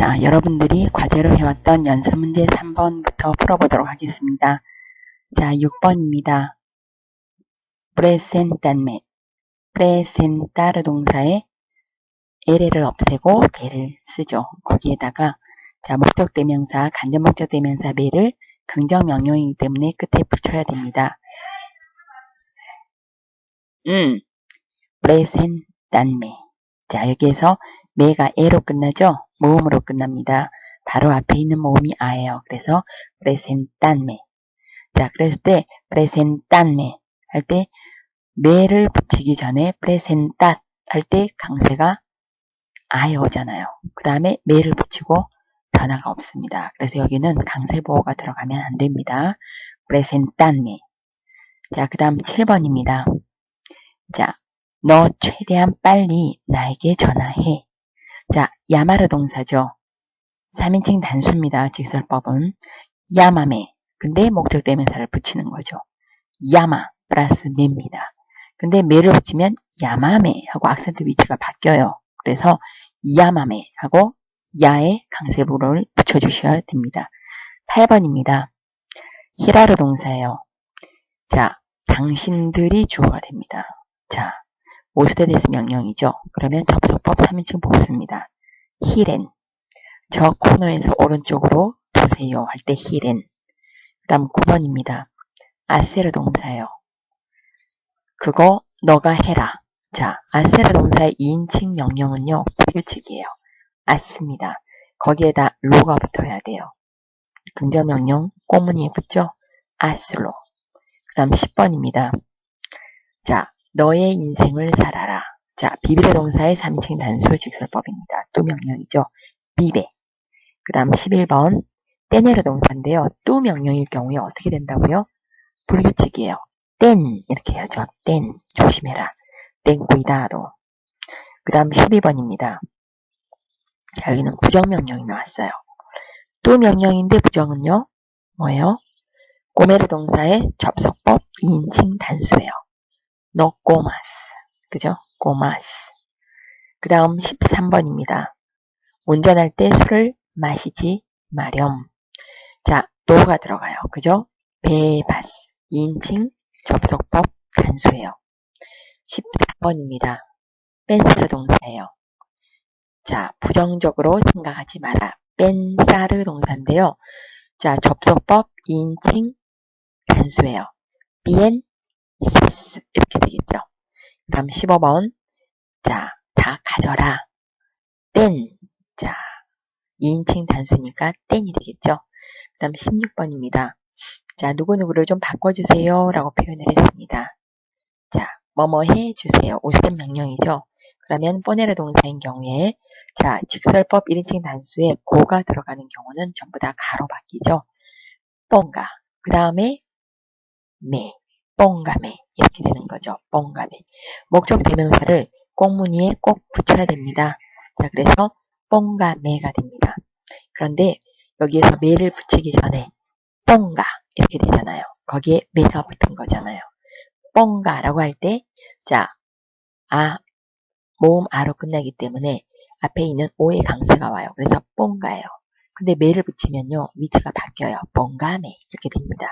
자, 여러분들이 과제로 해왔던 연습 문제 3번부터 풀어보도록 하겠습니다. 자, 6번입니다. presentarme. presentar 동사에 ere를 없애고 de를 쓰죠. 거기에다가 자, 목적대명사, 간접목적대명사 me를 긍정명령이기 때문에 끝에 붙여야 됩니다. presentarme. 자, 여기에서 me가 e로 끝나죠? 모음으로 끝납니다. 바로 앞에 있는 모음이 아예요. 그래서 presentarme. 자, 그랬을 때 presentarme 할 때 me를 붙이기 전에 presentar 할 때 강세가 아예 오잖아요. 그 다음에 me를 붙이고 변화가 없습니다. 그래서 여기는 강세 보호가 들어가면 안 됩니다. presentarme. 자, 그 다음 7번입니다. 자, 너 최대한 빨리 나에게 전화해. 자, 야마르 동사죠. 3인칭 단수입니다. 직설법은 야마메. 근데 목적대명사를 붙이는 거죠. 야마 플러스 메입니다. 근데 메를 붙이면 야마메 하고 악센트 위치가 바뀌어요. 그래서 야마메 하고 야의 강세보를 붙여주셔야 됩니다. 8번입니다. 히라르 동사예요. 자, 당신들이 주어가 됩니다. 자, 모스테데스 명령이죠. 그러면 접속법 3인칭 복수입니다. 히렌. 저 코너에서 오른쪽으로 도세요 할 때 히렌. 그 다음 9번입니다. 아세르 동사예요. 그거 너가 해라. 자, 아세르 동사의 2인칭 명령은요. 불규칙이에요. 아습니다. 거기에다 로가 붙어야 돼요. 긍정명령 꼬무니에 붙죠. 아슬로. 그 다음 10번입니다. 자, 너의 인생을 살아라. 자, 비비레 동사의 3인칭 단수 직설법입니다. 또 명령이죠. 비베. 그 다음 11번 떼네르 동사인데요. 또 명령일 경우에 어떻게 된다고요? 불규칙이에요. 땐 이렇게 해야죠. 땐 조심해라. 땐 cuidado. 그 다음 12번입니다. 자, 여기는 부정명령이 나왔어요. 또 명령인데 부정은요. 뭐예요? 꼬메르 동사의 접속법 2인칭 단수예요. no comas. 그죠? comas. 그 다음 13번입니다. 운전할 때 술을 마시지 마렴. 자, 노가 들어가요. 그죠? 베바스 2인칭 접속법 단수예요. 14번입니다. 펜스르 동사예요. 자, 부정적으로 생각하지 마라. 펜사르 동사인데요. 자, 접속법 2인칭 단수예요. bien, 이렇게 되겠죠. 그 다음 15번. 자, 다 가져라. 땐. 자, 2인칭 단수니까 땐이 되겠죠. 그 다음 16번입니다. 자, 누구누구를 좀 바꿔주세요 라고 표현을 했습니다. 자, 뭐뭐 해주세요. 오스템 명령이죠. 그러면 포네르 동사인 경우에 자, 직설법 1인칭 단수에 고가 들어가는 경우는 전부 다 가로 바뀌죠. 뽕가. 그 다음에 메. 뽕가메. 이렇게 되는 거죠. 뽕가메. 목적 대명사를 꽁무니에 꼭 붙여야 됩니다. 자, 그래서 뽕가메가 됩니다. 그런데 여기에서 메를 붙이기 전에 뽕가 이렇게 되잖아요. 거기에 메가 붙은 거잖아요. 뽕가라고 할 때, 자, 모음 아로 끝나기 때문에 앞에 있는 오의 강세가 와요. 그래서 뽕가예요. 근데 메를 붙이면요, 위치가 바뀌어요. 뽕가메 이렇게 됩니다.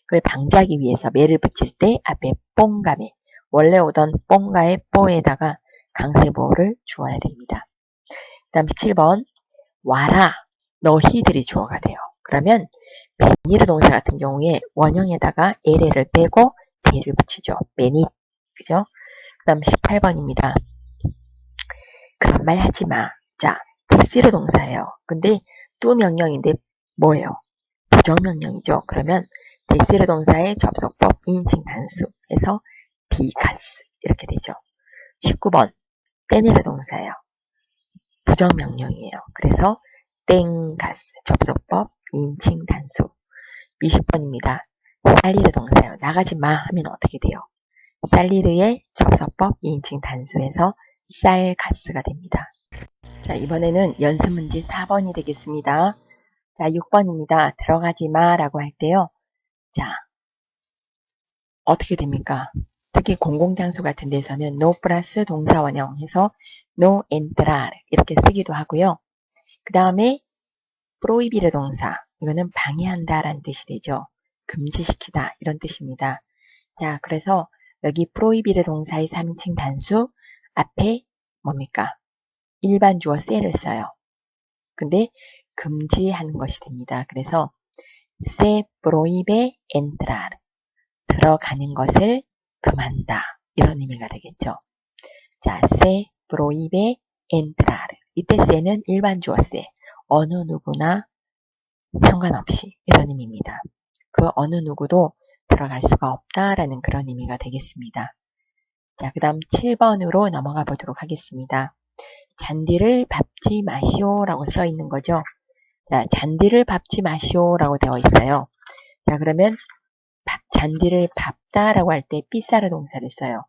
그걸 방지하기 위해서 메를 붙일 때 앞에 뽕가메, 원래 오던 뽕가의 뽀에다가 강세보호를 주어야 됩니다. 그 다음 17번 와라, 너희들이 주어가 돼요. 그러면 베니르 동사 같은 경우에 원형에다가 에레를 빼고 데를 붙이죠. 베니, 그죠? 그 다음 18번입니다. 그런 말 하지 마. 자, 데시르 동사예요. 근데 또 명령인데 뭐예요? 부정명령이죠. 그러면 데시르 동사의 접속법 2인칭 단수에서 디가스 이렇게 되죠. 19번 떼네르 동사예요. 부정명령이에요. 그래서 땡가스 접속법 2인칭 단수. 20번입니다. 살리르 동사예요. 나가지 마 하면 어떻게 돼요? 살리르의 접속법 2인칭 단수에서 쌀가스가 됩니다. 자, 이번에는 연습 문제 4번이 되겠습니다. 자, 6번입니다. 들어가지 마 라고 할 때요. 자, 어떻게 됩니까? 특히 공공장소 같은 데서는 no 플러스 동사 원형 해서 no entrar 이렇게 쓰기도 하고요. 그 다음에 prohibir 동사. 이거는 방해한다 라는 뜻이 되죠. 금지시키다 이런 뜻입니다. 자, 그래서 여기 prohibir 동사의 3인칭 단수 앞에 뭡니까? 일반 주어 se를 써요. 근데 금지하는 것이 됩니다. 그래서 se prohíbe entrar. 들어가는 것을 금한다. 이런 의미가 되겠죠. 자, se prohíbe entrar. 이때 se는 일반 주어 se. 어느 누구나 상관없이 이런 의미입니다. 그 어느 누구도 들어갈 수가 없다라는 그런 의미가 되겠습니다. 자, 그 다음 7번으로 넘어가 보도록 하겠습니다. 잔디를 밟지 마시오라고 써 있는 거죠. 자, 잔디를 밟지 마시오라고 되어 있어요. 자, 그러면 잔디를 밟다라고 할 때 pisar 동사를 써요.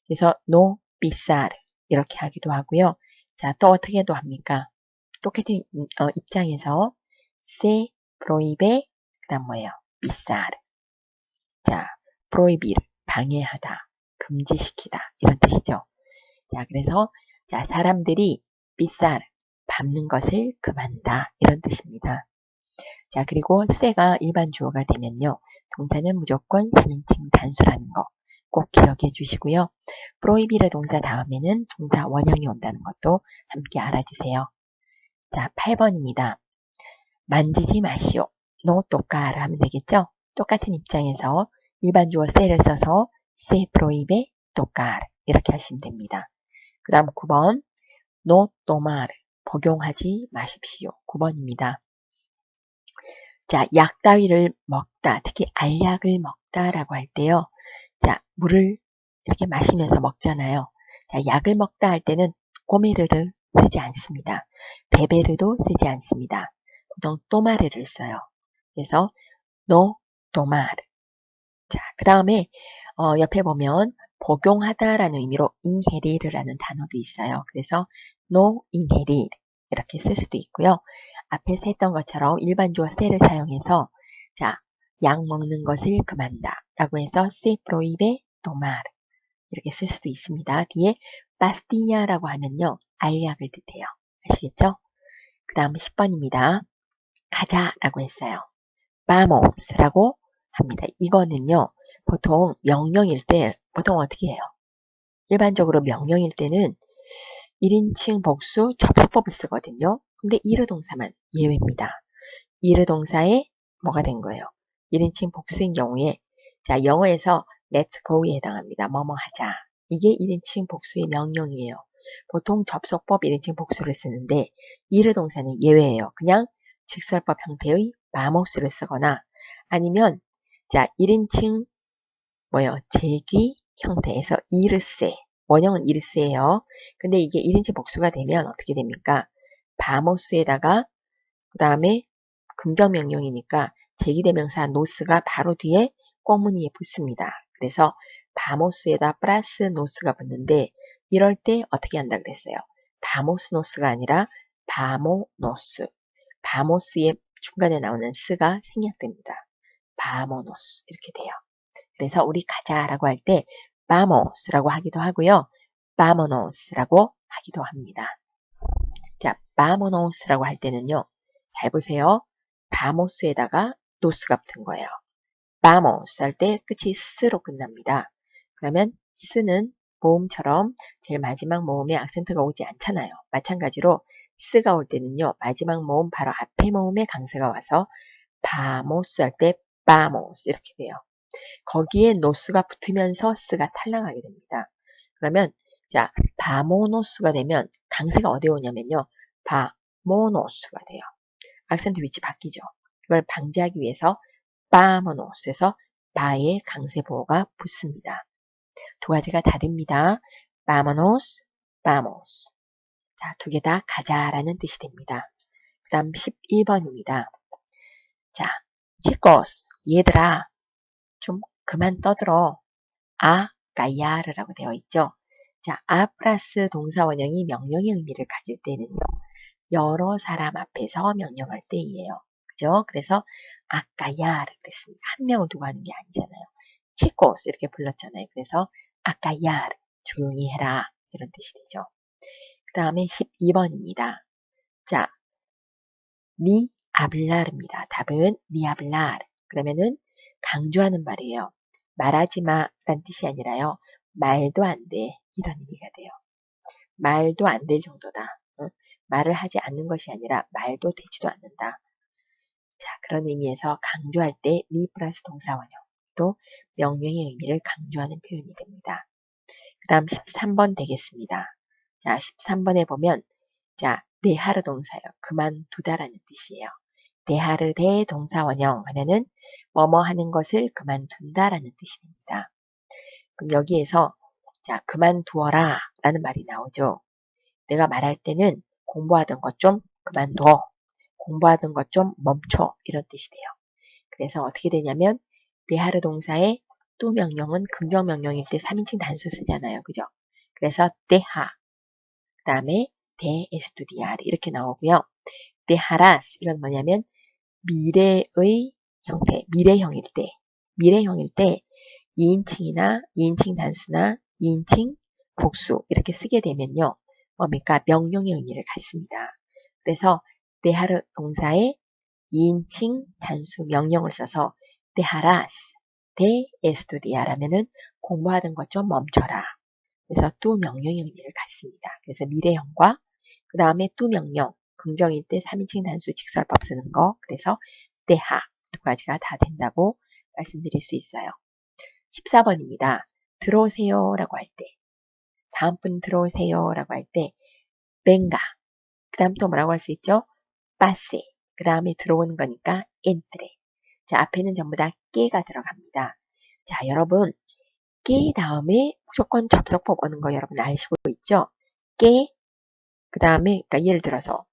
그래서 no pisar 이렇게 하기도 하고요. 자, 또 어떻게도 합니까? 똑같은 입장에서 se prohíbe 그다음 뭐예요? pisar. 자, prohibir 방해하다, 금지시키다 이런 뜻이죠. 자, 그래서 자, 사람들이 pisar 밟는 것을 금한다 이런 뜻입니다. 자, 그리고 se가 일반 주어가 되면요. 동사는 무조건 3인칭 단수라는 거 꼭 기억해 주시고요. prohibir 동사 다음에는 동사 원형이 온다는 것도 함께 알아주세요. 자, 8번입니다. 만지지 마시오. no tocar 하면 되겠죠? 똑같은 입장에서 일반 주어 se를 써서 se prohíbe tocar 이렇게 하시면 됩니다. 그 다음 9번 no tomar 복용하지 마십시오. 9번입니다. 자, 약 따위를 먹다, 특히 알약을 먹다라고 할 때요. 자, 물을 이렇게 마시면서 먹잖아요. 자, 약을 먹다 할 때는 꼬메르를 쓰지 않습니다. 베베르도 쓰지 않습니다. 보통 또마르를 써요. 그래서 no tomar. 자, 그 다음에 옆에 보면 복용하다라는 의미로 ingerir라는 단어도 있어요. 그래서 no ingerir 이렇게 쓸 수도 있고요. 앞에서 했던 것처럼 일반 주어 se를 사용해서 자, 약 먹는 것을 금한다 라고 해서 se prohíbe tomar 이렇게 쓸 수도 있습니다. 뒤에 pastilla라고 하면요. 알약을 뜻해요. 아시겠죠? 그 다음 10번입니다. 가자라고 했어요. vamos라고 합니다. 이거는요. 보통 명령일 때 보통 어떻게 해요? 일반적으로 명령일 때는 1인칭 복수 접수법을 쓰거든요. 근데 이르 동사만 예외입니다. 이르 동사에 뭐가 된 거예요? 1인칭 복수인 경우에 자, 영어에서 let's go에 해당합니다. 뭐뭐 하자. 이게 1인칭 복수의 명령이에요. 보통 접속법 1인칭 복수를 쓰는데 이르 동사는 예외예요. 그냥 직설법 형태의 vamos를 쓰거나 아니면 자, 1인칭 뭐요? 제귀 형태에서 이르세. 원형은 이르세예요. 근데 이게 1인칭 복수가 되면 어떻게 됩니까? 바모스에다가 그 다음에 긍정명령이니까 제기대명사 노스가 바로 뒤에 꽁무니에 붙습니다. 그래서 바모스에다 플러스 노스가 붙는데 이럴 때 어떻게 한다 그랬어요? 바모스 노스가 아니라 바모노스. 바모스의 중간에 나오는 스가 생략됩니다. 바모노스 이렇게 돼요. 그래서 우리 가자라고 할 때 vamos라고 하기도 하고요. vamonos라고 하기도 합니다. 자, vamonos라고 할 때는요. 잘 보세요. vamos에다가 노스가 붙은 거예요. vamos 할 때 끝이 s로 끝납니다. 그러면 s는 모음처럼 제일 마지막 모음에 악센트가 오지 않잖아요. 마찬가지로 s가 올 때는요. 마지막 모음 바로 앞에 모음에 강세가 와서 vamos 할 때 vamos 이렇게 돼요. 거기에 노스가 붙으면서 스가 탈락하게 됩니다. 그러면 자, 바모노스가 되면 강세가 어디에 오냐면요. 바모노스가 돼요. 악센트 위치 바뀌죠. 이걸 방지하기 위해서 바모노스에서 바의 강세 보호가 붙습니다. 두 가지가 다 됩니다. 바모노스, 바모스. 자, 두 개 다 가자라는 뜻이 됩니다. 그 다음 11번입니다. 자, chicos, 얘들아, 좀 그만 떠들어. 가야르라고 되어 있죠. 자, 플러스 동사 원형이 명령의 의미를 가질 때는요. 여러 사람 앞에서 명령할 때이에요. 그죠? 그래서 가야르 그랬습니다. 한 명을 두고 하는 게 아니잖아요. 치코스 이렇게 불렀잖아요. 그래서 가야르 조용히 해라 이런 뜻이 되죠. 그 다음에 12번입니다. 자, ni hablar입니다. 답은 ni hablar. 그러면은 강조하는 말이에요. 말하지 마란 뜻이 아니라요. 말도 안 돼. 이런 의미가 돼요. 말도 안 될 정도다. 말을 하지 않는 것이 아니라 말도 되지도 않는다. 자, 그런 의미에서 강조할 때 ni 플러스 동사원형. 또 명령의 의미를 강조하는 표현이 됩니다. 그 다음 13번 되겠습니다. 자, 13번에 보면 자, dejar 동사요. 그만두다라는 뜻이에요. dejar 대 동사원형 하면은 뭐뭐 하는 것을 그만둔다라는 뜻이 됩니다. 그럼 여기에서 자, 그만두어라 라는 말이 나오죠. 내가 말할 때는 공부하던 것 좀 그만둬. 공부하던 것 좀 멈춰. 이런 뜻이 돼요. 그래서 어떻게 되냐면 dejar 동사의 또 명령은 긍정 명령일 때 3인칭 단수 쓰잖아요. 그죠? 그래서 deja 그 다음에 de estudiar 이렇게 나오고요. dejarás 이건 뭐냐면 미래의 형태, 미래형일 때 2인칭이나 2인칭 단수나 2인칭 복수 이렇게 쓰게 되면요. 뭡니까? 명령의 의미를 갖습니다. 그래서 dejar 동사에 2인칭 단수 명령을 써서 dejarás de estudiar 하면은 공부하던 것 좀 멈춰라. 그래서 또 명령의 의미를 갖습니다. 그래서 미래형과 그 다음에 또 명령, 긍정일 때 3인칭 단수 직설법 쓰는 거, 그래서 deja 두 가지가 다 된다고 말씀드릴 수 있어요. 14번입니다. 들어오세요 라고 할 때, 다음 분 들어오세요 라고 할 때 venga, 그 다음 또 뭐라고 할 수 있죠? pase, 그 다음에 들어오는 거니까 entre. 자, 앞에는 전부 다 깨가 들어갑니다. 자, 여러분 깨 다음에 무조건 접속법 오는 거 여러분 아시고 있죠? 깨, 그 다음에 그러니까 예를 들어서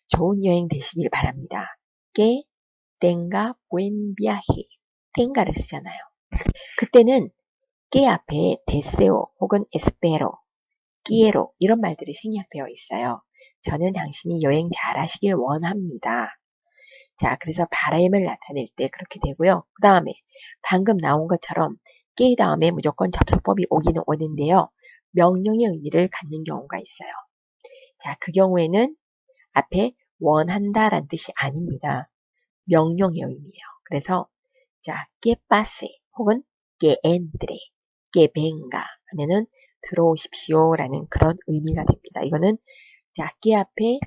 좋은 여행 되시길 바랍니다. que tenga buen viaje. tenga를 쓰잖아요. 그때는 que 앞에 deseo 혹은 espero, quiero 이런 말들이 생략되어 있어요. 저는 당신이 여행 잘 하시길 원합니다. 자, 그래서 바람을 나타낼 때 그렇게 되고요. 그 다음에 방금 나온 것처럼 que 다음에 무조건 접속법이 오기는 오는데요. 명령의 의미를 갖는 경우가 있어요. 자, 그 경우에는 앞에 원한다란 뜻이 아닙니다. 명령의 의미예요. 그래서 자, que pase 혹은 que entre, que venga 하면은 들어오십시오라는 그런 의미가 됩니다. 이거는 자, que 앞에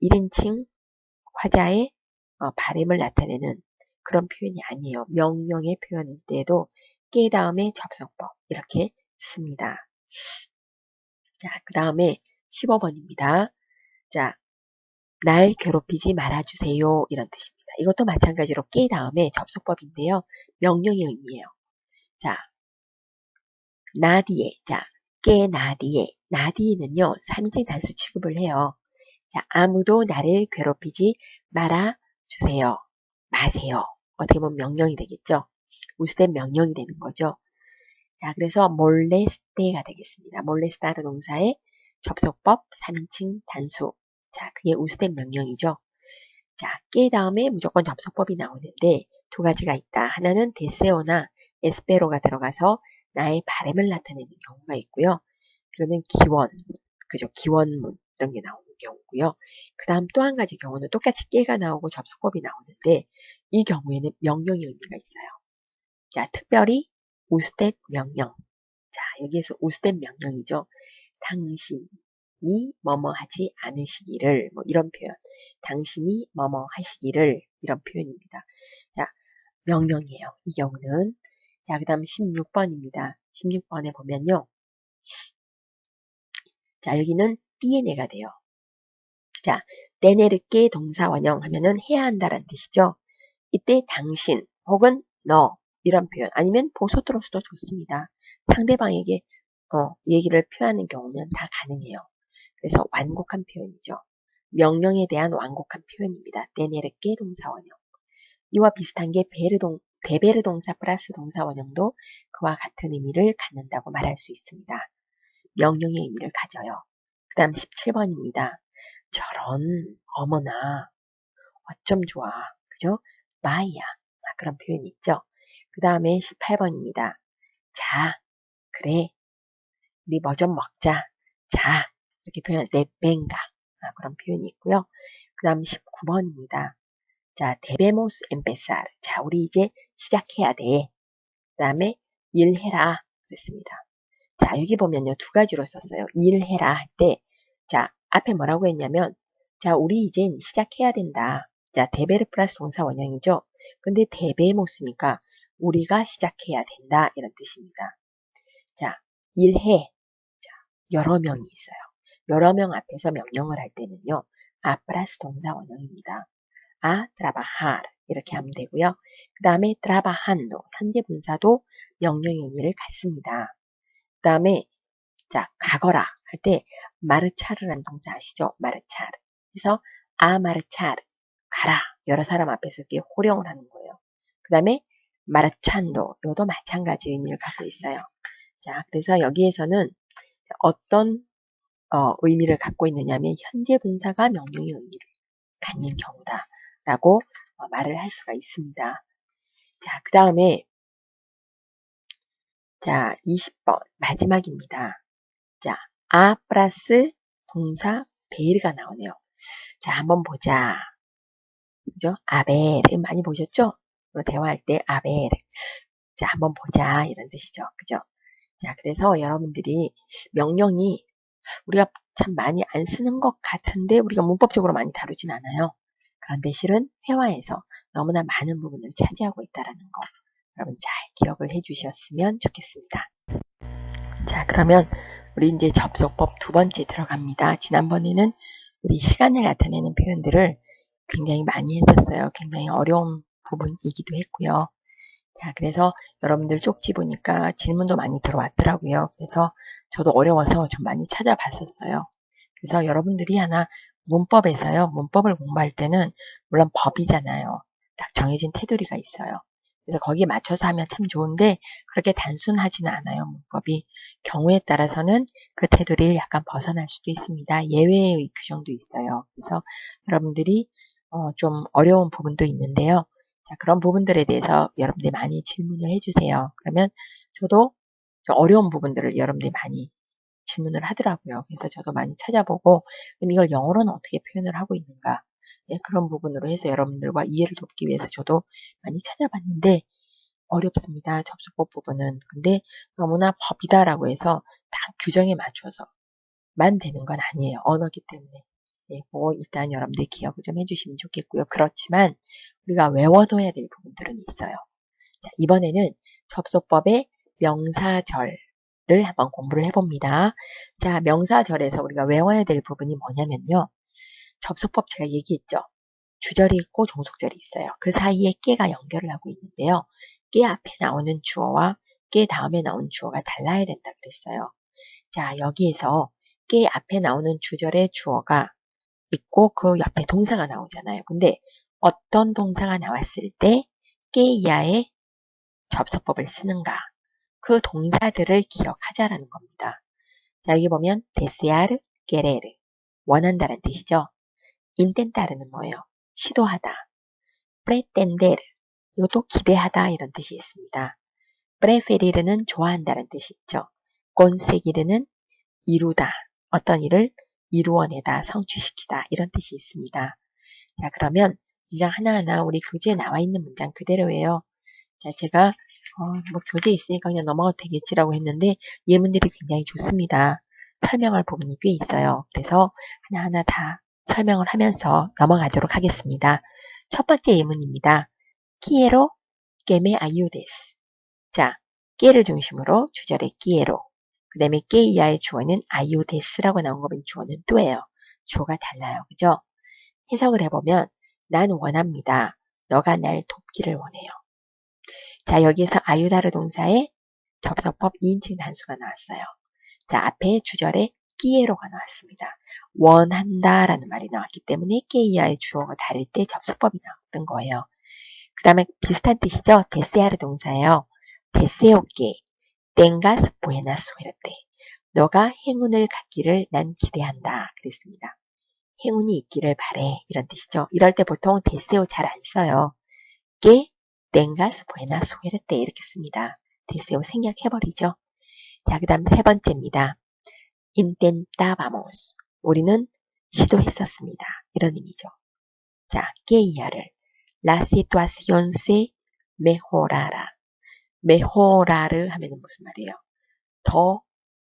1인칭 화자의 발음을 나타내는 그런 표현이 아니에요. 명령의 표현일 때에도 que 다음에 접속법 이렇게 씁니다. 자, 그 다음에 15번입니다. 자, 날 괴롭히지 말아주세요. 이런 뜻입니다. 이것도 마찬가지로 que 다음에 접속법인데요. 명령의 의미예요. 자, nadie. 자, que nadie. nadien은요, 3인칭 단수 취급을 해요. 자, 아무도 나를 괴롭히지 말아주세요. 마세요. 어떻게 보면 명령이 되겠죠. 우스된 명령이 되는 거죠. 자, 그래서 moleste가 되겠습니다. molestar 동사의 접속법 3인칭 단수. 자, 그게 우스된 명령이죠. 자, que 다음에 무조건 접속법이 나오는데 두 가지가 있다. 하나는 deseo나 espero가 들어가서 나의 바람을 나타내는 경우가 있고요. 이거는 기원, 그죠? 기원문 이런 게 나오는 경우고요. 그 다음 또 한 가지 경우는 똑같이 que가 나오고 접속법이 나오는데 이 경우에는 명령의 의미가 있어요. 자, 특별히 usted 명령. 자, 여기에서 usted 명령이죠. 당신이 뭐뭐 하지 않으시기를 뭐 이런 표현. 당신이 뭐뭐 하시기를 이런 표현입니다. 자, 명령이에요. 이 경우는. 자, 그 다음 16번입니다. 16번에 보면요. 자, 여기는 DNA가 돼요. 자, tener게 동사 원형 하면은 해야 한다라는 뜻이죠. 이때 당신 혹은 너 이런 표현 아니면 보소트로서도 좋습니다. 상대방에게 얘기를 표하는 경우면 다 가능해요. 그래서 완곡한 표현이죠. 명령에 대한 완곡한 표현입니다. tener게 동사 원형. 이와 비슷한 게 대베르 동사 플러스 동사 원형도 그와 같은 의미를 갖는다고 말할 수 있습니다. 명령의 의미를 가져요. 그 다음 17번입니다. 저런, 어머나, 어쩜 좋아. 그죠? 마이야. 그런 표현이 있죠. 그 다음에 18번입니다. 자, 그래. 우리 뭐 좀 먹자. 자, 이렇게 표현할 때 뱅가. 그런 표현이 있고요. 그 다음 19번입니다. 자, debemos empezar. 자, 우리 이제 시작해야 돼. 그 다음에 일해라. 그랬습니다. 자, 여기 보면요. 두 가지로 썼어요. 일해라 할 때, 자, 앞에 뭐라고 했냐면, 자, 우리 이젠 시작해야 된다. 자, 데베르 플러스 동사 원형이죠. 근데 데베모스니까 우리가 시작해야 된다. 이런 뜻입니다. 자, 일해. 자, 여러 명이 있어요. 여러 명 앞에서 명령을 할 때는요. 아 플러스 동사 원형입니다. 아 trabajar 이렇게 하면 되고요. 그 다음에 trabajando 현재 분사도 명령의 의미를 갖습니다. 그 다음에 자 가거라 할 때 마르차르라는 동사 아시죠? 마르차르. 그래서 아 마르차르 가라 여러 사람 앞에서 이렇게 호령을 하는 거예요. 그 다음에 마르찬도 이것도 마찬가지 의미를 갖고 있어요. 자 그래서 여기에서는 어떤 의미를 갖고 있느냐면 현재 분사가 명령의 의미를 갖는 경우다라고 말을 할 수가 있습니다. 자, 그 다음에 자 20번 마지막입니다. 자, 아 플러스 동사 베르가 나오네요. 자, 한번 보자. 그죠? 아베르 많이 보셨죠? 대화할 때 아베르. 자, 한번 보자 이런 뜻이죠. 그죠? 자, 그래서 여러분들이 명령이 우리가 참 많이 안 쓰는 것 같은데 우리가 문법적으로 많이 다루진 않아요. 그런데 실은 회화에서 너무나 많은 부분을 차지하고 있다는 거 여러분 잘 기억을 해주셨으면 좋겠습니다. 자 그러면 우리 이제 접속법 두 번째 들어갑니다. 지난번에는 우리 시간을 나타내는 표현들을 굉장히 많이 했었어요. 굉장히 어려운 부분이기도 했고요. 자, 그래서 여러분들 쪽지 보니까 질문도 많이 들어왔더라고요. 그래서 저도 어려워서 좀 많이 찾아봤었어요. 그래서 여러분들이 하나 문법에서요. 문법을 공부할 때는 물론 법이잖아요. 딱 정해진 테두리가 있어요. 그래서 거기에 맞춰서 하면 참 좋은데 그렇게 단순하지는 않아요. 문법이. 경우에 따라서는 그 테두리를 약간 벗어날 수도 있습니다. 예외의 규정도 있어요. 그래서 여러분들이 좀 어려운 부분도 있는데요. 자, 그런 부분들에 대해서 여러분들이 많이 질문을 해주세요. 그러면 저도 어려운 부분들을 여러분들이 많이 질문을 하더라고요. 그래서 저도 많이 찾아보고 그럼 이걸 영어로는 어떻게 표현을 하고 있는가 예, 그런 부분으로 해서 여러분들과 이해를 돕기 위해서 저도 많이 찾아봤는데 어렵습니다. 접수법 부분은. 근데 너무나 법이다라고 해서 딱 규정에 맞춰서만 되는 건 아니에요. 언어기 때문에. 예, 뭐 일단 여러분들 기억을 좀 해주시면 좋겠고요. 그렇지만 우리가 외워둬야 될 부분들은 있어요. 자, 이번에는 접속법의 명사절을 한번 공부를 해봅니다. 자, 명사절에서 우리가 외워야 될 부분이 뭐냐면요. 접속법 제가 얘기했죠. 주절이 있고 종속절이 있어요. 그 사이에 깨가 연결을 하고 있는데요. 깨 앞에 나오는 주어와 깨 다음에 나오는 주어가 달라야 된다 그랬어요. 자, 여기에서 깨 앞에 나오는 주절의 주어가 있고 그 옆에 동사가 나오잖아요. 근데 어떤 동사가 나왔을 때 깨 이하의 접속법을 쓰는가? 그 동사들을 기억하자라는 겁니다. 자, 여기 보면 desear, querer 원한다는 뜻이죠. intentar는 뭐예요? 시도하다. pretender 이것도 기대하다 이런 뜻이 있습니다. preferir는 좋아한다는 뜻이 있죠. conseguir는 이루다. 어떤 일을 이루어내다, 성취시키다 이런 뜻이 있습니다. 자, 그러면 문장 하나하나 우리 교재에 나와 있는 문장 그대로예요. 자, 제가 뭐 교재에 있으니까 그냥 넘어가도 되겠지라고 했는데 예문들이 굉장히 좋습니다. 설명할 부분이 꽤 있어요. 그래서 하나하나 다 설명을 하면서 넘어가도록 하겠습니다. 첫 번째 예문입니다. Quiero que me ayudes. 자, que를 중심으로 주절에 quiero. 그 다음에 que 이하의 주어는 ayudes라고 나온 거면 주어는 또예요. 주어가 달라요. 그죠? 해석을 해보면 난 원합니다. 너가 날 돕기를 원해요. 자, 여기에서 아유다르 동사의 접속법 2인칭 단수가 나왔어요. 자, 앞에 주절에 끼에로가 나왔습니다. 원한다 라는 말이 나왔기 때문에 끼이하의 주어가 다를 때 접속법이 나왔던 거예요. 그 다음에 비슷한 뜻이죠. 데세아르 동사예요. 데세오께 tengas buena suerte. 너가 행운을 갖기를 난 기대한다. 그랬습니다. 행운이 있기를 바래. 이런 뜻이죠. 이럴 때 보통 데세오 잘 안 써요. que tengas buena suerte 이렇게 씁니다. 데세오 생략해버리죠. 자, 그 다음 세 번째입니다. intentábamos. 우리는 시도했었습니다. 이런 의미죠. 자, queya를 la situación se mejorara. mejorar 하면은 무슨 말이에요? 더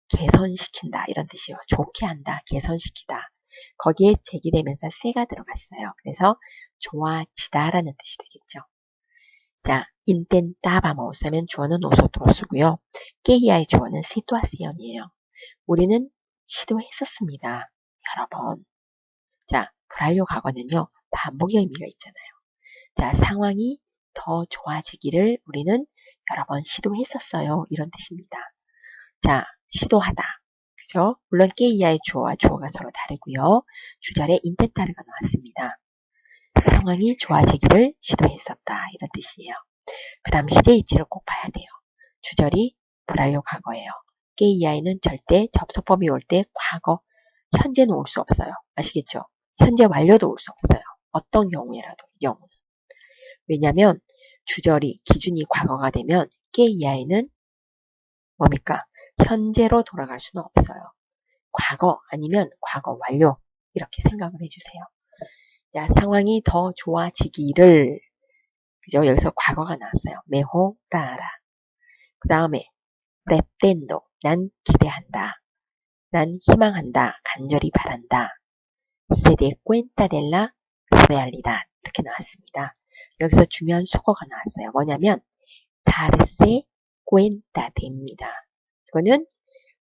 개선시킨다 이런 뜻이요. 좋게 한다, 개선시키다. 거기에 제기되면서 세가 들어갔어요. 그래서 좋아지다라는 뜻이 되겠죠. 자, intentábamos 하면 주어는 nosotros 고요. queya의 주어는 situación이에요. 우리는 시도했었습니다. 여러 번. 자, 불완료 과거는요. 반복의 의미가 있잖아요. 자, 상황이 더 좋아지기를 우리는 여러 번 시도했었어요. 이런 뜻입니다. 자, 시도하다. 그죠? 물론 깨이야의 주어와 주어가 서로 다르고요. 주절에 인텐타르가 나왔습니다. 상황이 좋아지기를 시도했었다. 이런 뜻이에요. 그 다음 시제 입지를 꼭 봐야 돼요. 주절이 불완료 과거예요. 깨이야에는 절대 접속법이 올 때 과거, 현재는 올 수 없어요. 아시겠죠? 현재 완료도 올 수 없어요. 어떤 경우에라도 이 경우는. 왜냐하면 주절이 기준이 과거가 되면 깨이야에는 뭡니까? 현재로 돌아갈 수는 없어요. 과거 아니면 과거 완료 이렇게 생각을 해주세요. 자, 상황이 더 좋아지기를 그죠? 여기서 과거가 나왔어요. mejorar. 그 다음에 pretendo 난 기대한다. 난 희망한다. 간절히 바란다. se dé cuenta de la realidad 이렇게 나왔습니다. 여기서 중요한 수거가 나왔어요. 뭐냐면 darse cuenta 됩니다. 이거는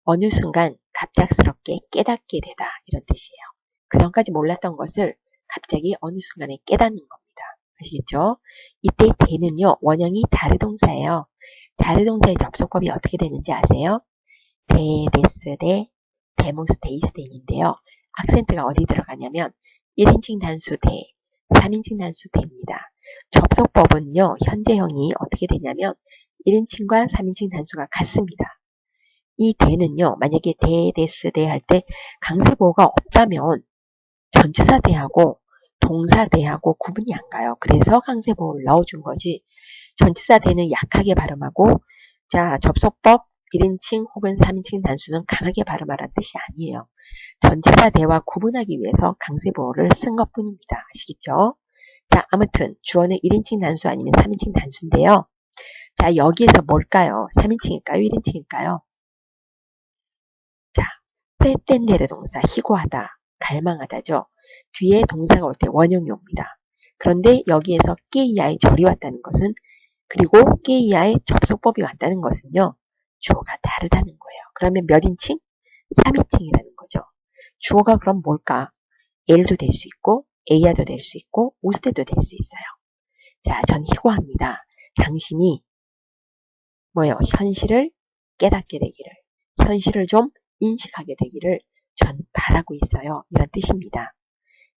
어느 순간 갑작스럽게 깨닫게 되다 이런 뜻이에요. 그 전까지 몰랐던 것을 갑자기 어느 순간에 깨닫는 겁니다. 아시겠죠? 이때 되는요. 원형이 다르동사예요. 다르동사의 접속법이 어떻게 되는지 아세요? 데, 데스, 데, 데모스, 데이스, 데인데요. 악센트가 어디 들어가냐면 1인칭 단수 대, 3인칭 단수 대입니다. 접속법은요. 현재형이 어떻게 되냐면 1인칭과 3인칭 단수가 같습니다. 이 대는요. 만약에 대, 데스, 대 할 때 강세보호가 없다면 전치사 대하고 동사 대하고 구분이 안 가요. 그래서 강세보호를 넣어준 거지. 전치사 대는 약하게 발음하고 자 접속법 1인칭 혹은 3인칭 단수는 강하게 발음하라는 뜻이 아니에요. 전치사 대와 구분하기 위해서 강세보호를 쓴 것뿐입니다. 아시겠죠? 자, 아무튼 주어는 1인칭 단수 아니면 3인칭 단수인데요. 자, 여기에서 뭘까요? 3인칭일까요? 1인칭일까요? 자, pretendere 동사 희고하다, 갈망하다죠. 뒤에 동사가 올 때 원형이 옵니다. 그런데 여기에서 깨이야의 절이 왔다는 것은 그리고 깨이야의 접속법이 왔다는 것은요. 주어가 다르다는 거예요. 그러면 몇 인칭? 3인칭이라는 거죠. 주어가 그럼 뭘까? 엘도 될 수 있고 에이야도 될 수 있고 오스테도 될 수 있어요. 자, 전 희고합니다. 당신이 뭐요? 현실을 깨닫게 되기를, 현실을 좀 인식하게 되기를 전 바라고 있어요. 이런 뜻입니다.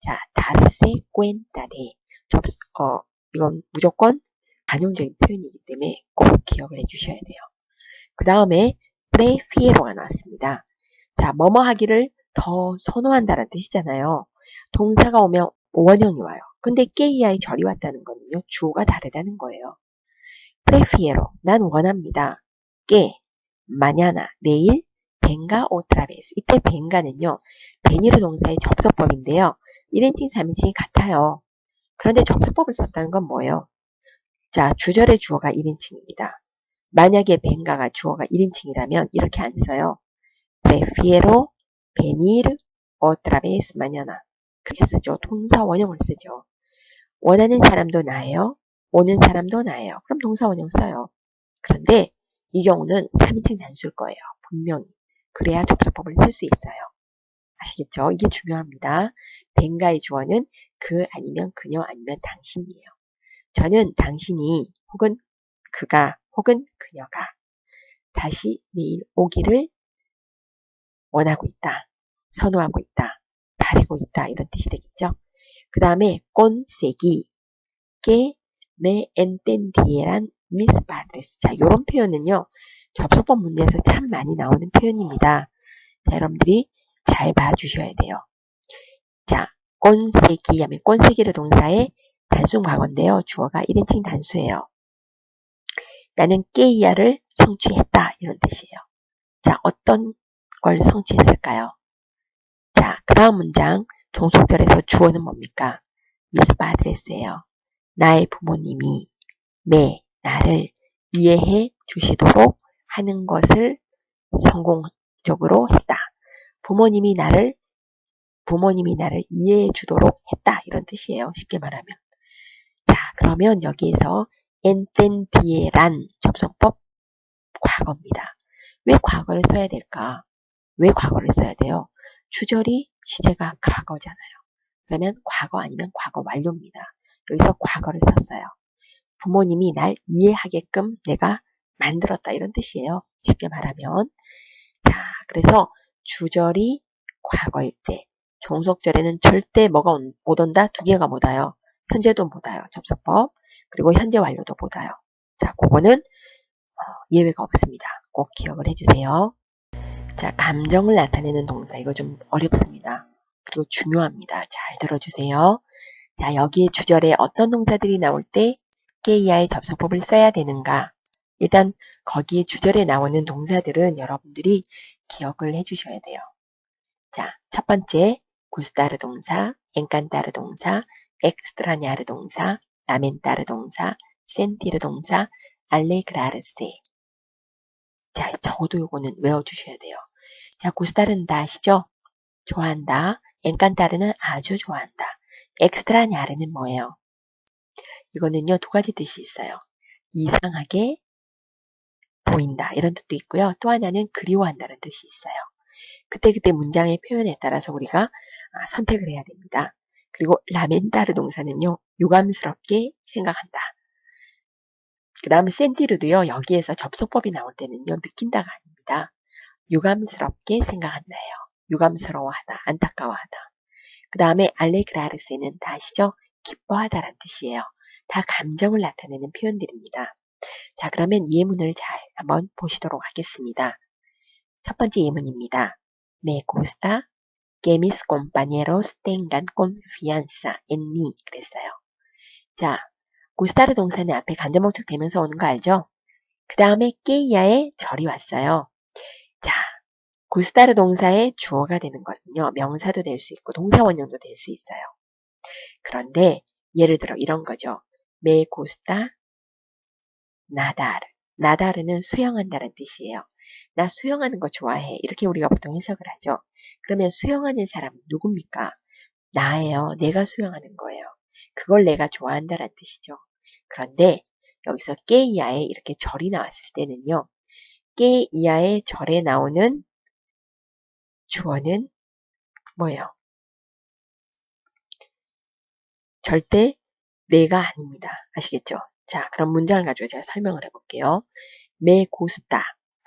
자, darse cuenta de 이건 무조건 관용적인 표현이기 때문에 꼭 기억을 해주셔야 돼요. 그 다음에 prefiero가 나왔습니다. 자, 뭐뭐 하기를 더 선호한다는 뜻이잖아요. 동사가 오면 원형이 와요. 근데 깨이야의 절이 왔다는 거는요. 주어가 다르다는 거예요. prefiero, 난 원합니다. que, mañana, 내일, venga otra vez. 이때 venga는요. venir 동사의 접속법인데요. 1인칭, 3인칭이 같아요. 그런데 접속법을 썼다는 건 뭐예요? 자, 주절의 주어가 1인칭입니다. 만약에 venga가 주어가 1인칭이라면 이렇게 안 써요. prefiero venir otra vez mañana. 그렇게 쓰죠. 동사 원형을 쓰죠. 원하는 사람도 나예요. 오는 사람도 나예요. 그럼 동사 원형 써요. 그런데 이 경우는 3인칭 단수일 거예요. 분명히. 그래야 접속법을 쓸 수 있어요. 아시겠죠? 이게 중요합니다. 벤가의 주어는 그 아니면 그녀 아니면 당신이에요. 저는 당신이 혹은 그가 혹은 그녀가 다시 내일 오기를 원하고 있다. 선호하고 있다. 바라고 있다. 이런 뜻이 되겠죠? 그 다음에 conseguí que me entendieran mis padres. 자, 요런 표현은요. 접속법 문제에서 참 많이 나오는 표현입니다. 자, 여러분들이 잘 봐주셔야 돼요. 자, conseguí 하면 consegui를 동사의 단순 과거인데요. 주어가 1인칭 단수예요. 나는 깨이야를 성취했다. 이런 뜻이에요. 자, 어떤 걸 성취했을까요? 자, 그 다음 문장 종속절에서 주어는 뭡니까? mis padres예요. 나의 부모님이 나를 이해해 주시도록 하는 것을 성공적으로 했다. 부모님이 나를 이해해 주도록 했다. 이런 뜻이에요. 쉽게 말하면. 자, 그러면 여기에서 entendie란 접속법 과거입니다. 왜 과거를 써야 될까? 왜 과거를 써야 돼요? 주절이 시제가 과거잖아요. 그러면 과거 아니면 과거 완료입니다. 여기서 과거를 썼어요. 부모님이 날 이해하게끔 내가 만들었다 이런 뜻이에요. 쉽게 말하면. 자, 그래서 주절이 과거일 때 종속절에는 절대 뭐가 못 온다? 두 개가 못 와요. 현재도 못 와요. 접속법. 그리고 현재 완료도 못 와요. 자, 그거는 예외가 없습니다. 꼭 기억을 해주세요. 자, 감정을 나타내는 동사. 이거 좀 어렵습니다. 그리고 중요합니다. 잘 들어주세요. 자, 여기에 주절에 어떤 동사들이 나올 때 깨이아의 접속법을 써야 되는가? 일단 거기에 주절에 나오는 동사들은 여러분들이 기억을 해주셔야 돼요. 자, 첫 번째 구스타르 동사, 엔칸타르 동사, 엑스트라냐르 동사, 라멘타르 동사, 센티르 동사, 알레그라르세. 자, 적어도 요거는 외워주셔야 돼요. 자, 구스타르는 다 아시죠? 좋아한다. 엔칸타르는 아주 좋아한다. 엑스트라냐르는 뭐예요? 이거는요, 두 가지 뜻이 있어요. 이상하게 보인다. 이런 뜻도 있고요. 또 하나는 그리워한다는 뜻이 있어요. 그때그때 문장의 표현에 따라서 우리가 선택을 해야 됩니다. 그리고 라멘타르 동사는요, 유감스럽게 생각한다. 그 다음에 센티르도요, 여기에서 접속법이 나올 때는요, 느낀다가 아닙니다. 유감스럽게 생각한다예요. 유감스러워하다, 안타까워하다. 그 다음에 알레그라르세는 다 아시죠? 기뻐하다라는 뜻이에요. 다 감정을 나타내는 표현들입니다. 자, 그러면 예문을 잘 한번 보시도록 하겠습니다. 첫 번째 예문입니다. Me gusta que mis compañeros tengan confianza en mí. 그랬어요. 자, 구스타르 동사는 앞에 간접목적 되면서 오는 거 알죠? 그 다음에 깨이아의 절이 왔어요. 자, 구스타르 동사의 주어가 되는 것은요. 명사도 될 수 있고 동사 원형도 될 수 있어요. 그런데 예를 들어 이런 거죠. Me gusta nadar. 나다르는 수영한다는 뜻이에요. 나 수영하는 거 좋아해. 이렇게 우리가 보통 해석을 하죠. 그러면 수영하는 사람은 누굽니까? 나예요. 내가 수영하는 거예요. 그걸 내가 좋아한다는 뜻이죠. 그런데 여기서 깨이아에 이렇게 절이 나왔을 때는요. 깨이아의 절에 나오는 주어는 뭐예요? 절대 내가 아닙니다. 아시겠죠? 자, 그럼 문장을 가지고 제가 설명을 해볼게요. me gusta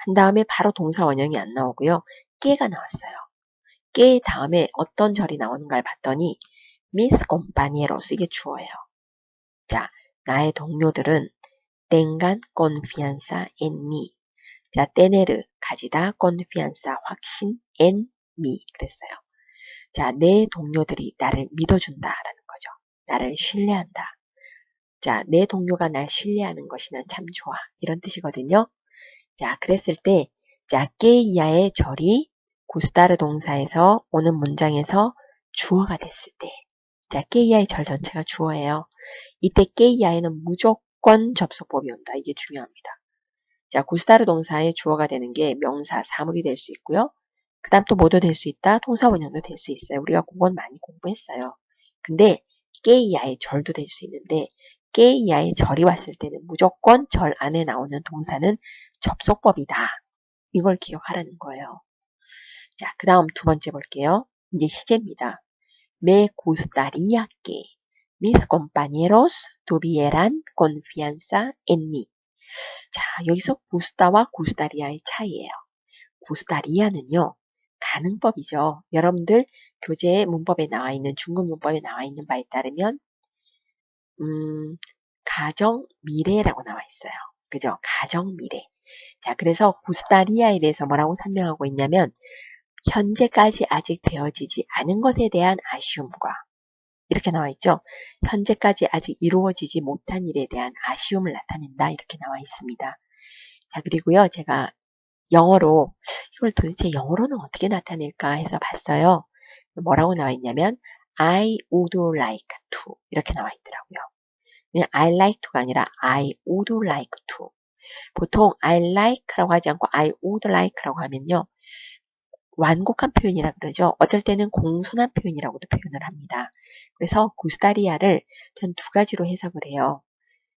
한 다음에 바로 동사 원형이 안 나오고요. 깨가 나왔어요. 깨 다음에 어떤 절이 나오는가를 봤더니 mis compañeros 이게 주어예요. 자, 나의 동료들은 tengan confianza en mí. 자, tener 가지다 confianza 확신 en mí 그랬어요. 자, 내 동료들이 나를 믿어준다라는 거죠. 나를 신뢰한다. 자, 내 동료가 날 신뢰하는 것이 난 참 좋아. 이런 뜻이거든요. 자, 그랬을 때, 자, 깨이아의 절이 구스타르 동사에서 오는 문장에서 주어가 됐을 때, 자, 깨이아의 절 전체가 주어예요. 이때 깨이아에는 무조건 접속법이 온다. 이게 중요합니다. 자, 구스타르 동사의 주어가 되는 게 명사, 사물이 될 수 있고요. 그 다음 또 뭐도 될 수 있다. 동사 원형도 될 수 있어요. 우리가 그건 많이 공부했어요. 근데 깨이아의 절도 될 수 있는데 깨이아의 절이 왔을 때는 무조건 절 안에 나오는 동사는 접속법이다. 이걸 기억하라는 거예요. 자, 그 다음 두 번째 볼게요. 이제 시제입니다. Me gustaría que mis compañeros tuvieran confianza en mí. 자, 여기서 구스타와 구스타리아의 차이예요. 구스타리아는요. 가능법이죠. 여러분들 교재 문법에 나와 있는 중급 문법에 나와 있는 바에 따르면 가정 미래라고 나와 있어요. 그죠? 가정 미래. 자, 그래서 구스타리아에 대해서 뭐라고 설명하고 있냐면 현재까지 아직 되어지지 않은 것에 대한 아쉬움과 이렇게 나와 있죠. 현재까지 아직 이루어지지 못한 일에 대한 아쉬움을 나타낸다. 이렇게 나와 있습니다. 자, 그리고요. 제가 영어로 이걸 도대체 영어로는 어떻게 나타낼까 해서 봤어요. 뭐라고 나와 있냐면 I would like to 이렇게 나와 있더라고요. 그냥 I like to가 아니라 I would like to. 보통 I like라고 하지 않고 I would like라고 하면요. 완곡한 표현이라 그러죠. 어쩔 때는 공손한 표현이라고도 표현을 합니다. 그래서 구스타리아를 전 두 가지로 해석을 해요.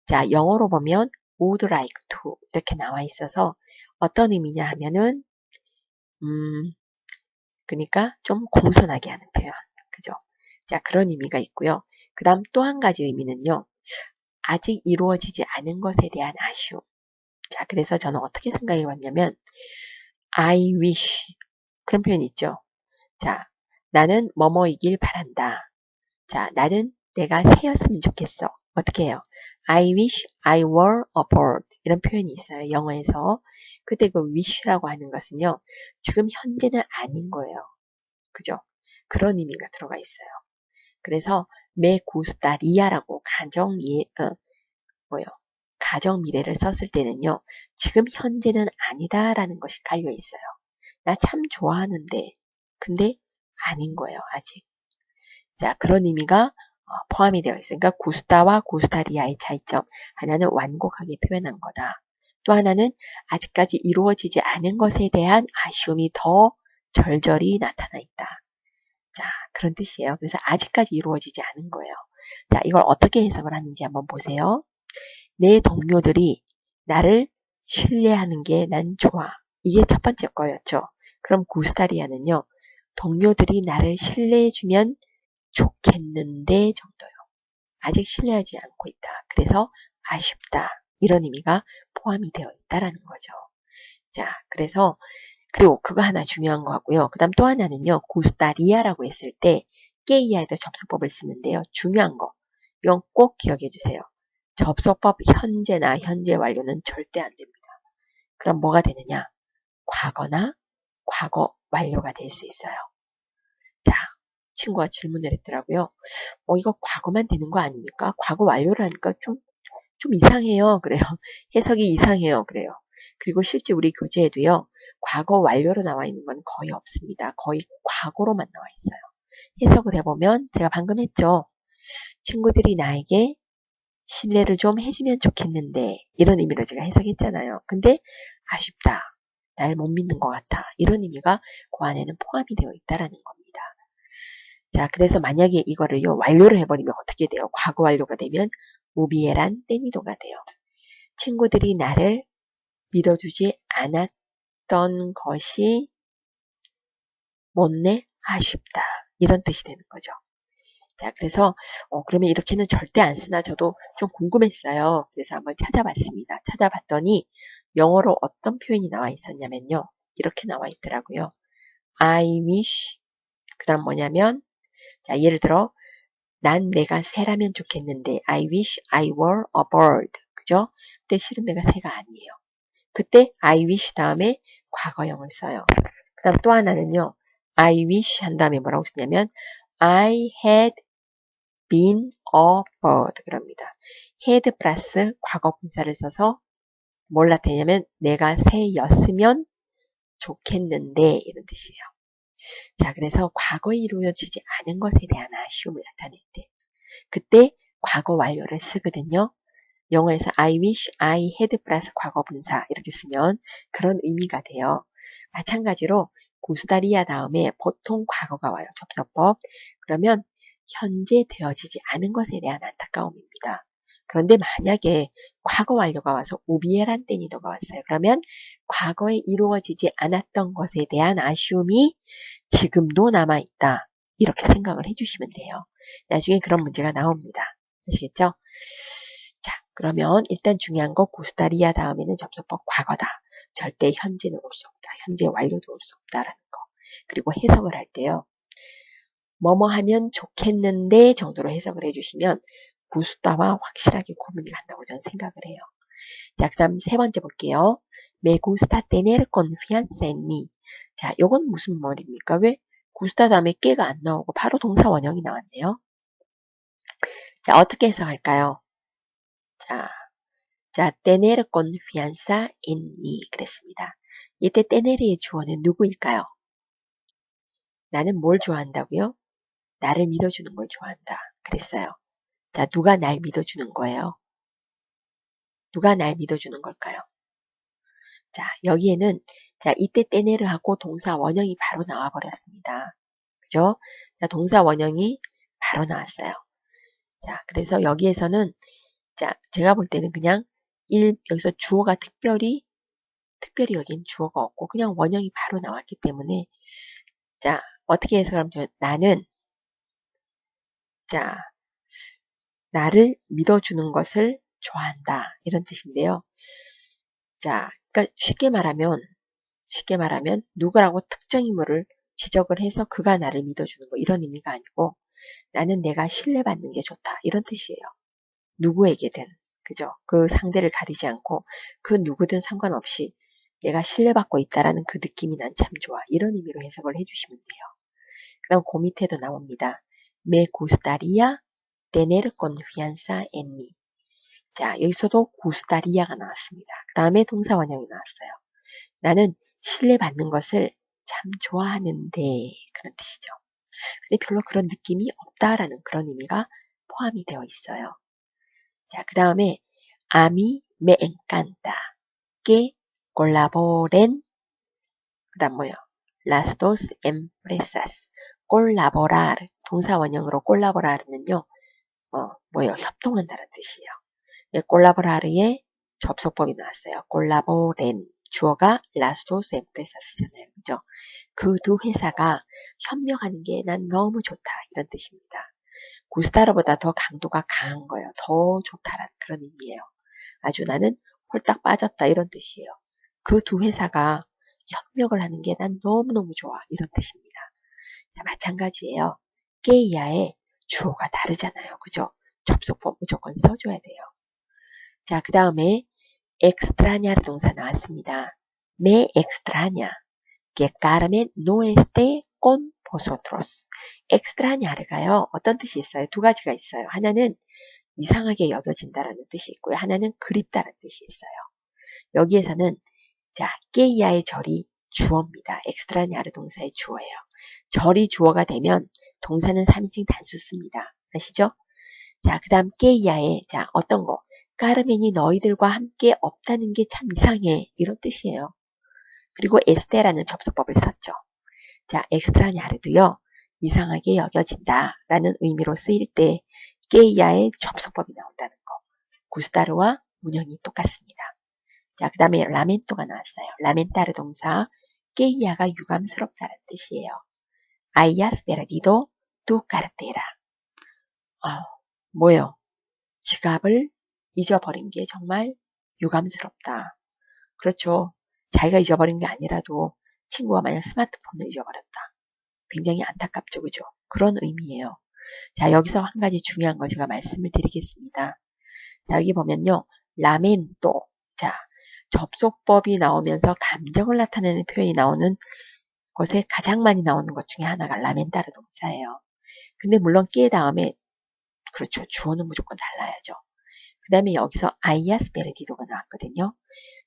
자, 영어로 보면 would like to 이렇게 나와 있어서 어떤 의미냐 하면은 그러니까 좀 공손하게 하는 표현. 그죠? 자, 그런 의미가 있고요. 그 다음 또 한 가지 의미는요. 아직 이루어지지 않은 것에 대한 아쉬움. 자, 그래서 저는 어떻게 생각해 봤냐면 I wish 그런 표현 있죠. 자, 나는 뭐뭐이길 바란다. 자, 나는 내가 새였으면 좋겠어. 어떻게 해요? I wish I were a bird. 이런 표현이 있어요. 영어에서. 그때 그 wish라고 하는 것은요. 지금 현재는 아닌 거예요. 그죠? 그런 의미가 들어가 있어요. 그래서 me gustaría라고 가정 미래를 썼을 때는요. 지금 현재는 아니다라는 것이 깔려 있어요. 나 참 좋아하는데 근데 아닌 거예요. 아직. 자, 그런 의미가 포함이 되어 있으니까 구스타와 구스타리아의 차이점. 하나는 완곡하게 표현한 거다. 또 하나는 아직까지 이루어지지 않은 것에 대한 아쉬움이 더 절절히 나타나 있다. 자, 그런 뜻이에요. 그래서 아직까지 이루어지지 않은 거예요. 자, 이걸 어떻게 해석을 하는지 한번 보세요. 내 동료들이 나를 신뢰하는 게 난 좋아. 이게 첫 번째 거였죠. 그럼 구스타리아는요. 동료들이 나를 신뢰해주면 좋겠는데 정도요. 아직 신뢰하지 않고 있다. 그래서 아쉽다. 이런 의미가 포함이 되어 있다라는 거죠. 자, 그래서 그리고 그거 하나 중요한 거 같고요. 그 다음 또 하나는요. 구스타리아라고 했을 때 깨이아에도 접속법을 쓰는데요. 중요한 거. 이건 꼭 기억해 주세요. 접속법 현재나 현재 완료는 절대 안 됩니다. 그럼 뭐가 되느냐? 과거나 과거 완료가 될 수 있어요. 자, 친구가 질문을 했더라고요. 이거 과거만 되는 거 아닙니까? 과거 완료라니까 좀 이상해요. 그래요. 해석이 이상해요. 그래요. 그리고 실제 우리 교재에도요. 과거 완료로 나와 있는 건 거의 없습니다. 거의 과거로만 나와 있어요. 해석을 해보면 제가 방금 했죠. 친구들이 나에게 신뢰를 좀 해주면 좋겠는데 이런 의미로 제가 해석했잖아요. 근데 아쉽다. 날 못 믿는 것 같아. 이런 의미가 그 안에는 포함이 되어 있다라는 겁니다. 자, 그래서 만약에 이거를요, 완료를 해버리면 어떻게 돼요? 과거 완료가 되면 우비에란 때니도가 돼요. 친구들이 나를 믿어주지 않았던 것이 못내 아쉽다. 이런 뜻이 되는 거죠. 자, 그래서 그러면 이렇게는 절대 안 쓰나 저도 좀 궁금했어요. 그래서 한번 찾아봤습니다. 찾아봤더니 영어로 어떤 표현이 나와 있었냐면요. 이렇게 나와 있더라고요. I wish 그 다음 뭐냐면 자, 예를 들어 난 내가 새라면 좋겠는데 I wish I were a bird. 그죠? 근데 실은 내가 새가 아니에요. 그때 I wish 다음에 과거형을 써요. 그 다음 또 하나는요. I wish 한 다음에 뭐라고 쓰냐면 I had been a bird 그럽니다. had 플러스 과거 분사를 써서 뭘 나타내냐면 내가 새였으면 좋겠는데 이런 뜻이에요. 자, 그래서 과거에 이루어지지 않은 것에 대한 아쉬움을 나타낼 때 그때 과거 완료를 쓰거든요. 영어에서 I wish I had 플러스 과거 분사 이렇게 쓰면 그런 의미가 돼요. 마찬가지로 구스다리아 다음에 보통 과거가 와요. 접속법. 그러면 현재 되어지지 않은 것에 대한 안타까움입니다. 그런데 만약에 과거 완료가 와서 우비에란 때니도가 왔어요. 그러면 과거에 이루어지지 않았던 것에 대한 아쉬움이 지금도 남아있다. 이렇게 생각을 해주시면 돼요. 나중에 그런 문제가 나옵니다. 아시겠죠? 자, 그러면 일단 중요한 거 구스다리아 다음에는 접속법 과거다. 절대 현재는 올 수 없다. 현재 완료도 올 수 없다라는 거. 그리고 해석을 할 때요. 뭐뭐 하면 좋겠는데 정도로 해석을 해주시면 구스다와 확실하게 구분이 간다고 저는 생각을 해요. 자, 그 다음 세 번째 볼게요. Me gusta tener confianza en mí. 자, 요건 무슨 말입니까? 왜 구스다 다음에 깨가 안 나오고 바로 동사 원형이 나왔네요. 자, 어떻게 해석할까요? 자, tener confianza en mí 그랬습니다. 이때 tener의 주어는 누구일까요? 나는 뭘 좋아한다고요? 나를 믿어주는 걸 좋아한다. 그랬어요. 자, 누가 날 믿어주는 거예요? 누가 날 믿어주는 걸까요? 자, 여기에는 자, 이때 떼내를 하고 동사 원형이 바로 나와 버렸습니다. 그죠? 자, 동사 원형이 바로 나왔어요. 자, 그래서 여기에서는 자, 제가 볼 때는 그냥 여기서 주어가 특별히 여긴 주어가 없고 그냥 원형이 바로 나왔기 때문에 자, 어떻게 해석하면 나는 자, 나를 믿어주는 것을 좋아한다. 이런 뜻인데요. 자, 그러니까 쉽게 말하면 누구라고 특정 인물을 지적을 해서 그가 나를 믿어주는 거 이런 의미가 아니고 나는 내가 신뢰받는 게 좋다. 이런 뜻이에요. 누구에게든 그죠? 그 상대를 가리지 않고 그 누구든 상관없이 내가 신뢰받고 있다라는 그 느낌이 난 참 좋아. 이런 의미로 해석을 해주시면 돼요. 그다음 그 밑에도 나옵니다. Me gustaría tener confianza en mí. 자, 여기서도 gustaría가 나왔습니다. 그 다음에 동사 원형이 나왔어요. 나는 신뢰받는 것을 참 좋아하는데 그런 뜻이죠. 근데 별로 그런 느낌이 없다라는 그런 의미가 포함이 되어 있어요. 자, 그 다음에 A mí me encanta que colaboren 그 다음 뭐요? Las dos empresas. colaborar 동사 원형으로 colaborar는요. 뭐요? 협동한다는 뜻이에요. 네, colaborar의 접속법이 나왔어요. colaboren 주어가 las dos empresas잖아요. 그죠? 그 두 회사가 협력하는 게 난 너무 좋다. 이런 뜻입니다. 구스타르보다 더 강도가 강한 거예요. 더 좋다라는 그런 의미예요. 아주 나는 홀딱 빠졌다 이런 뜻이에요. 그 두 회사가 협력을 하는 게 난 너무너무 좋아 이런 뜻입니다. 자, 마찬가지예요. 깨이야의 주어가 다르잖아요. 그죠? 접속법 무조건 써줘야 돼요. 자, 그 다음에 extrañar 동사 나왔습니다. me extraña que Carmen no esté con vosotros. extrañar가요. 어떤 뜻이 있어요? 두 가지가 있어요. 하나는 이상하게 여겨진다라는 뜻이 있고요. 하나는 그립다라는 뜻이 있어요. 여기에서는 자, 깨이야의 절이 주어입니다. 엑스트라냐르 동사의 주어예요. 절이 주어가 되면 동사는 3인칭 단수 씁니다. 아시죠? 자, 그 다음 깨이야의 자, 어떤 거? 까르멘이 너희들과 함께 없다는 게 참 이상해. 이런 뜻이에요. 그리고 에스테라는 접속법을 썼죠. 자, 엑스트라냐르도요. 이상하게 여겨진다 라는 의미로 쓰일 때 깨이야의 접속법이 나온다는 거. 구스타르와 문형이 똑같습니다. 자, 그 다음에 라멘토가 나왔어요. 라멘타르 동사 깨이야가 유감스럽다는 뜻이에요. Hayas perdido tu cartera. 뭐요? 지갑을 잊어버린 게 정말 유감스럽다. 그렇죠. 자기가 잊어버린 게 아니라도 친구가 만약 스마트폰을 잊어버렸다. 굉장히 안타깝죠. 그죠? 그런 의미예요. 자, 여기서 한 가지 중요한 거 제가 말씀을 드리겠습니다. 자, 여기 보면요. 라멘토. 자, 접속법이 나오면서 감정을 나타내는 표현이 나오는 것에 가장 많이 나오는 것 중에 하나가 라멘타르 동사예요. 근데 물론 깨 다음에 그렇죠. 주어는 무조건 달라야죠. 그 다음에 여기서 아이아스 베르디도가 나왔거든요.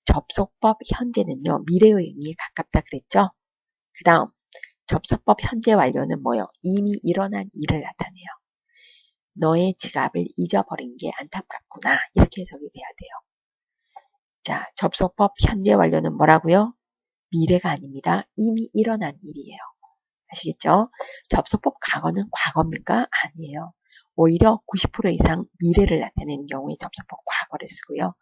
접속법 현재는요. 미래의 의미에 가깝다 그랬죠. 그 다음 접속법 현재 완료는 뭐요? 이미 일어난 일을 나타내요. 너의 지갑을 잊어버린 게 안타깝구나. 이렇게 해석이 돼야 돼요. 자, 접속법 현재 완료는 뭐라고요? 미래가 아닙니다. 이미 일어난 일이에요. 아시겠죠? 접속법 과거는 과거입니까? 아니에요. 오히려 90% 이상 미래를 나타내는 경우에 접속법 과거를 쓰고요.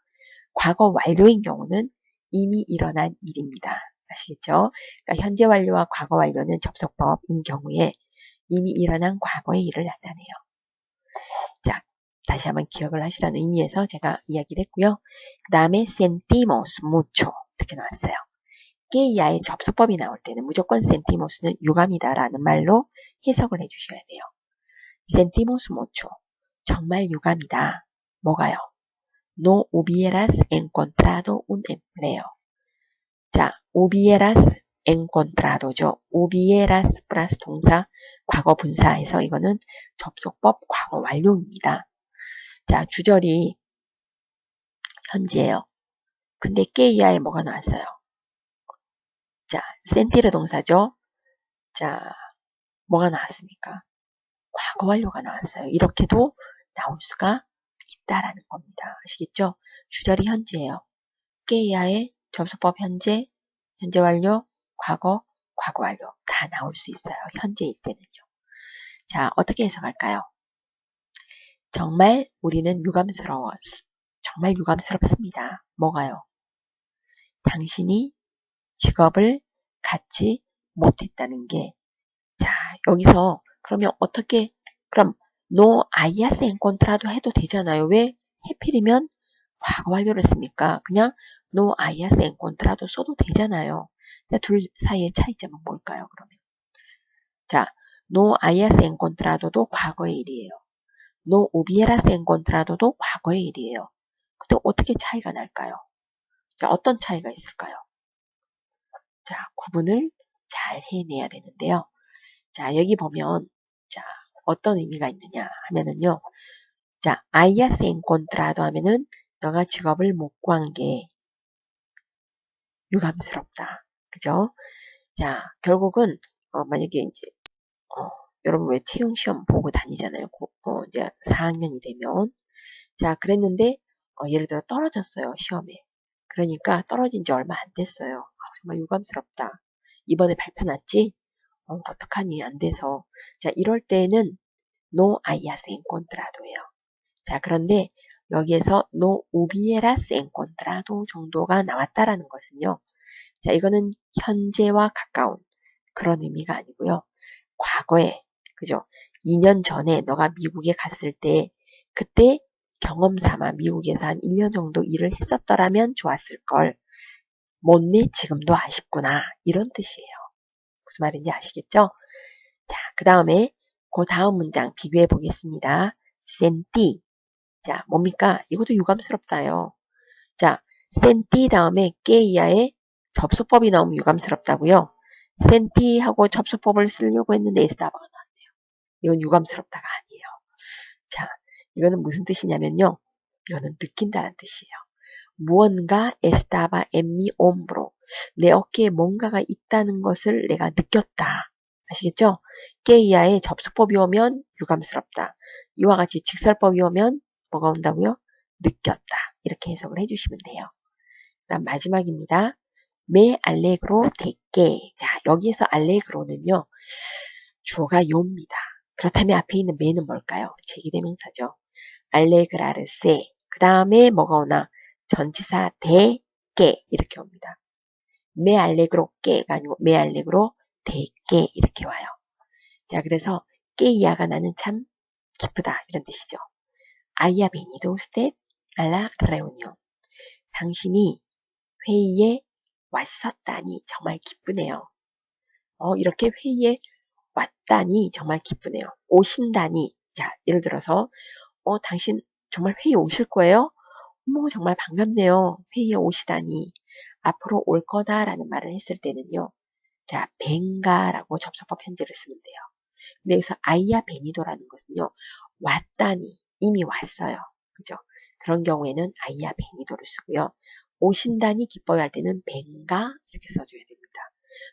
과거 완료인 경우는 이미 일어난 일입니다. 아시겠죠? 그러니까 현재 완료와 과거 완료는 접속법인 경우에 이미 일어난 과거의 일을 나타내요. 자, 다시 한번 기억을 하시라는 의미에서 제가 이야기를 했고요. 그 다음에 sentimos mucho 이렇게 나왔어요. 깨이야의 접속법이 나올 때는 무조건 sentimos는 유감이다라는 말로 해석을 해주셔야 돼요. sentimos mucho 정말 유감이다. 뭐가요? No hubieras encontrado un empleo. 자, hubieras encontrado죠. hubieras 플러스 동사 과거 분사해서 이거는 접속법 과거 완료입니다. 자, 주절이 현재예요. 근데 깨이야에 뭐가 나왔어요? 자, 센티르 동사죠. 자, 뭐가 나왔습니까? 과거 완료가 나왔어요. 이렇게도 나올 수가 있다라는 겁니다. 아시겠죠? 주절이 현재예요. 깨야의 접수법 현재, 현재 완료, 과거, 과거 완료 다 나올 수 있어요. 현재일 때는요. 자, 어떻게 해석할까요? 정말 우리는 유감스러워. 정말 유감스럽습니다. 뭐가요? 당신이 직업을 갖지 못했다는 게. 자, 여기서 그러면 어떻게, 그럼 no hayas encontrado 해도 되잖아요. 왜 해필이면 과거 완료를 씁니까? 그냥 no hayas encontrado 써도 되잖아요. 자, 둘 사이의 차이점은 뭘까요, 그러면? 자, no hayas encontrado도 과거의 일이에요. no hubieras encontrado도 과거의 일이에요. 근데 어떻게 차이가 날까요? 자, 어떤 차이가 있을까요? 자, 구분을 잘 해내야 되는데요. 자, 여기 보면, 자, 어떤 의미가 있느냐 하면은요. 자, hayas encontrado 하면은 너가 직업을 못 구한 게 유감스럽다. 그죠? 자, 결국은, 만약에 이제, 여러분 왜 채용시험 보고 다니잖아요. 이제 4학년이 되면. 자, 그랬는데, 예를 들어 떨어졌어요, 시험에. 그러니까 떨어진 지 얼마 안 됐어요. 정말 유감스럽다. 이번에 발표 났지? 어떡하니, 안 돼서. 자, 이럴 때는 no hayas encontrado예요. 자, 그런데 여기에서 no hubieras encontrado 정도가 나왔다라는 것은요. 자, 이거는 현재와 가까운 그런 의미가 아니고요. 과거에, 그죠? 2년 전에 너가 미국에 갔을 때, 그때 경험 삼아 미국에서 한 1년 정도 일을 했었더라면 좋았을 걸. 못내 지금도 아쉽구나. 이런 뜻이에요. 무슨 말인지 아시겠죠? 자, 그 다음에 그 다음 문장 비교해 보겠습니다. sentí. 자, 뭡니까? 이것도 유감스럽다요. 자, sentí 다음에 깨이아의 접수법이 나오면 유감스럽다고요. senti하고 접수법을 쓰려고 했는데 에스타바가 나왔네요. 이건 유감스럽다가 아니에요. 자, 이거는 무슨 뜻이냐면요. 이거는 느낀다는 뜻이에요. 무언가 estaba en mi hombro. 내 어깨에 뭔가가 있다는 것을 내가 느꼈다. 아시겠죠? 깨이아의 접수법이 오면 유감스럽다. 이와 같이 직설법이 오면 뭐가 온다고요? 느꼈다. 이렇게 해석을 해주시면 돼요. 그다음 마지막입니다. me alegro de que. 자, 여기에서 allegro는요. 주어가 요입니다. 그렇다면 앞에 있는 me는 뭘까요? 제기대명사죠. alegrarse. 그 다음에 뭐가 오나? 전치사 de que 이렇게 옵니다. me alegro que가 아니고 me alegro de que 이렇게 와요. 자, 그래서 que야가 나는 참 기쁘다 이런 뜻이죠. haya venido usted a la reunión. 당신이 회의에 왔었다니 정말 기쁘네요. 이렇게 회의에 왔다니 정말 기쁘네요. 오신다니. 자, 예를 들어서 당신 정말 회의 오실 거예요? 정말 반갑네요. 회의에 오시다니. 앞으로 올 거다라는 말을 했을 때는요. 자, 벤가라고 접속법 현재를 쓰면 돼요. 근데 여기서 아이야 베니도라는 것은요. 왔다니. 이미 왔어요. 그죠? 그런 경우에는 아이야 베니도를 쓰고요. 오신다니 기뻐요 할 때는 벤가 이렇게 써줘야 됩니다.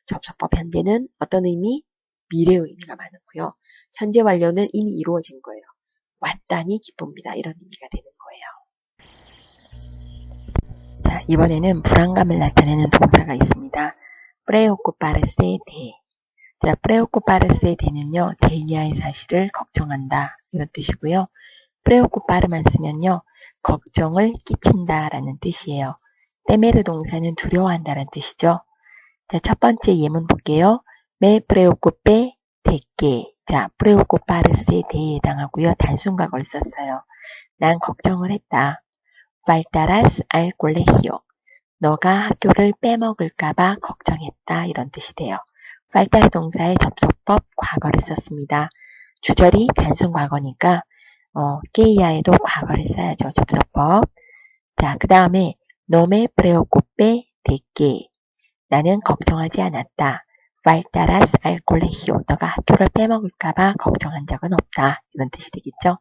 접속법 현재는 어떤 의미? 미래의 의미가 많고요. 현재 완료는 이미 이루어진 거예요. 왔다니 기쁩니다. 이런 의미가 되는 거예요. 자, 이번에는 불안감을 나타내는 동사가 있습니다. preocuparse de. 자, preocuparse de는요, 대이하의 사실을 걱정한다. 이런 뜻이고요. preocupar만 쓰면요, 걱정을 끼친다 라는 뜻이에요. temer 동사는 두려워한다는 뜻이죠. 자, 첫 번째 예문 볼게요. me preocupe de que. 자, preocuparse de에 해당하고요. 단순과거를 썼어요. 난 걱정을 했다. faltarás al colegio. 너가 학교를 빼먹을까봐 걱정했다. 이런 뜻이 돼요. faltar 동사의 접속법 과거를 썼습니다. 주절이 단순 과거니까 que야에도 과거를 써야죠. 접속법. 자, 그 다음에 no me preocupe de que. 나는 걱정하지 않았다. faltarás al colegio. 너가 학교를 빼먹을까봐 걱정한 적은 없다. 이런 뜻이 되겠죠.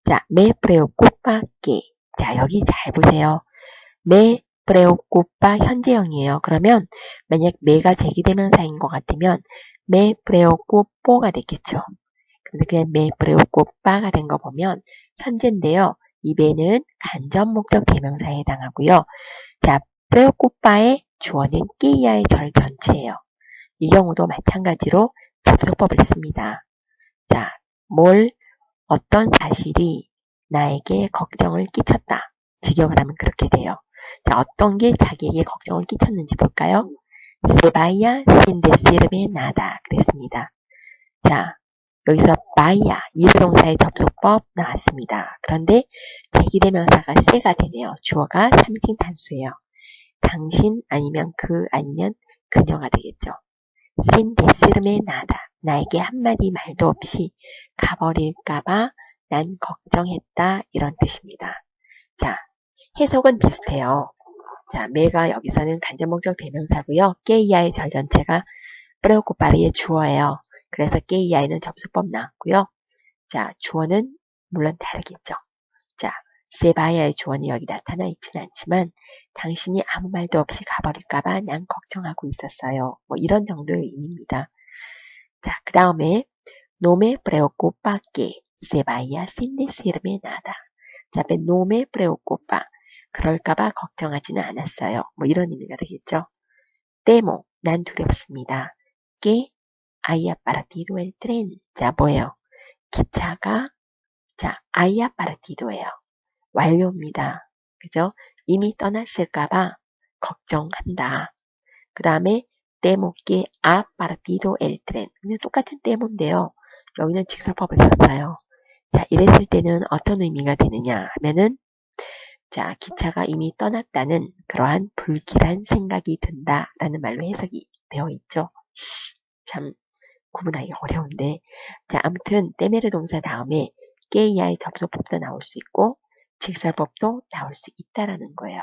자, me preocupa que. 자, 여기 잘 보세요. me preocupa 현재형이에요. 그러면 만약 me가 제기대명사인 것 같으면 me preocupo가 됐겠죠. 근데 그냥 me preocupa가 된 거 보면 현재인데요. 이 me는 간접 목적 대명사에 해당하고요. 자, preocupa의 주어는 que야의 절 전체예요. 이 경우도 마찬가지로 접속법을 씁니다. 자, 어떤 사실이 나에게 걱정을 끼쳤다. 직역을 하면 그렇게 돼요. 자, 어떤 게 자기에게 걱정을 끼쳤는지 볼까요? Se vaya sin decirme nada. 그랬습니다. 자, 여기서 vaya, 이르동사의 접속법 나왔습니다. 그런데 제기대명사가 se가 되네요. 주어가 3인 단수예요. 당신 아니면 그 아니면 그녀가 되겠죠. sin decirme nada. 나에게 한마디 말도 없이 가버릴까봐 난 걱정했다. 이런 뜻입니다. 자, 해석은 비슷해요. 자, me가 여기서는 간접목적 대명사고요. que야의 절 전체가 preocupar의 주어예요. 그래서 que야에는 접속법 나왔고요. 자, 주어는 물론 다르겠죠. 자, se vaya의 주어는 여기 나타나 있지는 않지만 당신이 아무 말도 없이 가버릴까봐 난 걱정하고 있었어요. 뭐 이런 정도의 의미입니다. 자, 그 다음에 no me preocupa que se vaya sin decirme nada. 자, no me preocupa. 그럴까봐 걱정하지는 않았어요. 뭐 이런 의미가 되겠죠. temo, 난 두렵습니다. que haya partido el tren. 자, 뭐예요? 기차가 자, haya partido예요. 완료입니다. 그죠? 이미 떠났을까봐 걱정한다. 그 다음에 temo que ha partido el tren. 근데 똑같은 temo인데요. 여기는 직설법을 썼어요. 자, 이랬을 때는 어떤 의미가 되느냐 하면은 자, 기차가 이미 떠났다는 그러한 불길한 생각이 든다라는 말로 해석이 되어 있죠. 참 구분하기 어려운데 자, 아무튼 때메르 동사 다음에 깨이아의 접속법도 나올 수 있고 직설법도 나올 수 있다라는 거예요.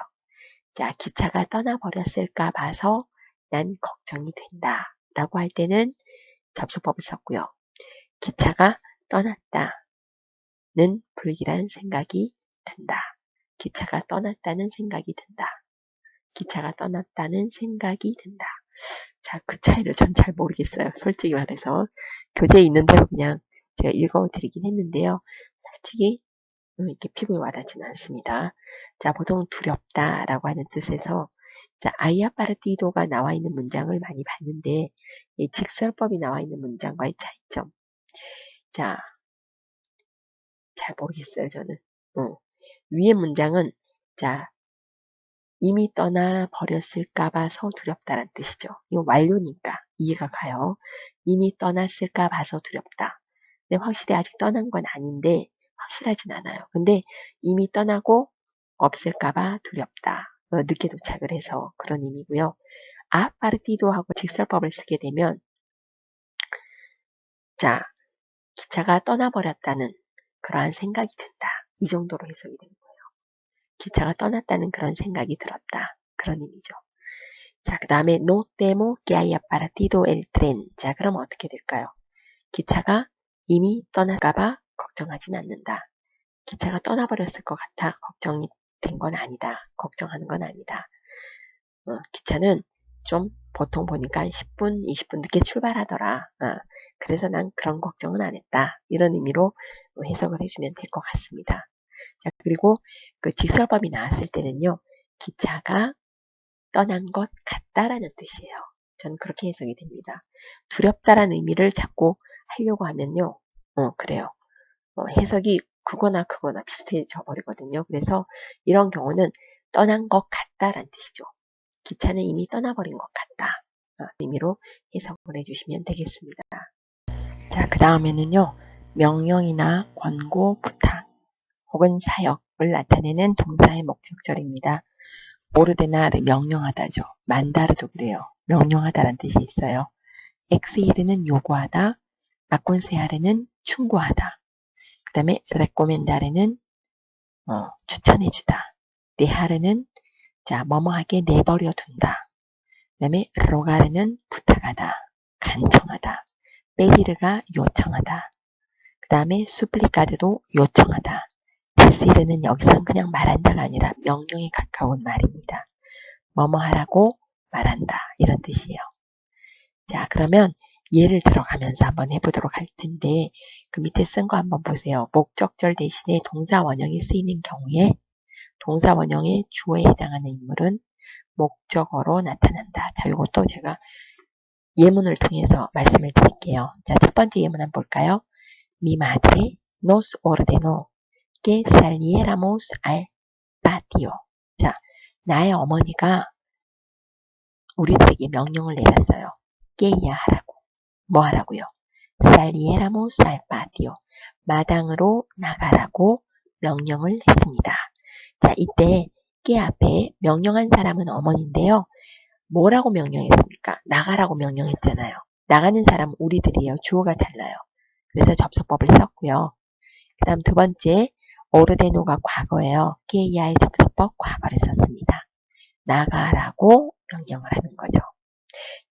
자, 기차가 떠나버렸을까 봐서 난 걱정이 된다 라고 할 때는 접속법을 썼고요. 기차가 떠났다는 불길한 생각이 든다. 기차가 떠났다는 생각이 든다. 기차가 떠났다는 생각이 든다. 자, 그 차이를 전 잘 모르겠어요. 솔직히 말해서. 교재에 있는 대로 그냥 제가 읽어드리긴 했는데요. 솔직히 이렇게 피부에 와닿지는 않습니다. 자, 보통 두렵다라고 하는 뜻에서 자, 아이아파르티도가 나와 있는 문장을 많이 봤는데 이 직설법이 나와 있는 문장과의 차이점. 자, 잘 모르겠어요, 저는. 위의 문장은 자, 이미 떠나버렸을까 봐서 두렵다란 뜻이죠. 이거 완료니까 이해가 가요. 이미 떠났을까 봐서 두렵다. 근데 확실히 아직 떠난 건 아닌데 확실하진 않아요. 근데 이미 떠나고 없을까 봐 두렵다. 늦게 도착을 해서 그런 의미고요. 파르티도 하고 직설법을 쓰게 되면 자, 기차가 떠나버렸다는 그러한 생각이 든다. 이 정도로 해석이 된 거예요. 기차가 떠났다는 그런 생각이 들었다. 그런 의미죠. 자, 그 다음에 no temo que haya partido el tren. 자, 그럼 어떻게 될까요? 기차가 이미 떠날까봐 걱정하진 않는다. 기차가 떠나버렸을 것 같아 걱정이 된 건 아니다. 걱정하는 건 아니다. 기차는 좀 보통 보니까 10분, 20분 늦게 출발하더라. 그래서 난 그런 걱정은 안 했다. 이런 의미로 해석을 해주면 될 것 같습니다. 자, 그리고 그 직설법이 나왔을 때는요. 기차가 떠난 것 같다라는 뜻이에요. 저는 그렇게 해석이 됩니다. 두렵다라는 의미를 자꾸 하려고 하면요. 그래요. 해석이 그거나 비슷해져 버리거든요. 그래서 이런 경우는 떠난 것 같다라는 뜻이죠. 기차는 이미 떠나버린 것 같다. 의미로 해석을 해주시면 되겠습니다. 자, 그 다음에는요. 명령이나 권고, 부탁 혹은 사역을 나타내는 동사의 목적절입니다. 오르데나를 명령하다죠. 만다르도 그래요. 명령하다라는 뜻이 있어요. 엑시에르는 요구하다, 아콘세하르는 충고하다. 그 다음에 레코멘다르는 추천해주다. 데하르는 자 뭐뭐하게 내버려 둔다. 그 다음에 로가르는 부탁하다, 간청하다. 페디르가 요청하다. 그 다음에 수플리카드도 요청하다. 데시르는 여기서는 그냥 말한다가 아니라 명령에 가까운 말입니다. 뭐뭐 하라고 말한다 이런 뜻이에요. 자, 그러면 예를 들어가면서 한번 해보도록 할 텐데 그 밑에 쓴 거 한번 보세요. 목적절 대신에 동사 원형이 쓰이는 경우에 동사 원형의 주어에 해당하는 인물은 목적어로 나타난다. 자, 이것도 제가 예문을 통해서 말씀을 드릴게요. 자, 첫 번째 예문 한번 볼까요? Mi madre nos ordenó que saliéramos al patio. 자, 나의 어머니가 우리들에게 명령을 내렸어요. 깨야 하라고. 뭐 하라고요? saliéramos al patio. 마당으로 나가라고 명령을 했습니다. 자, 이때 깨 앞에 명령한 사람은 어머니인데요. 뭐라고 명령했습니까? 나가라고 명령했잖아요. 나가는 사람은 우리들이에요. 주어가 달라요. 그래서 접속법을 썼고요. 그 다음 두 번째, 오르데노가 과거예요. 깨야의 접속법 과거를 썼습니다. 나가라고 명령을 하는 거죠.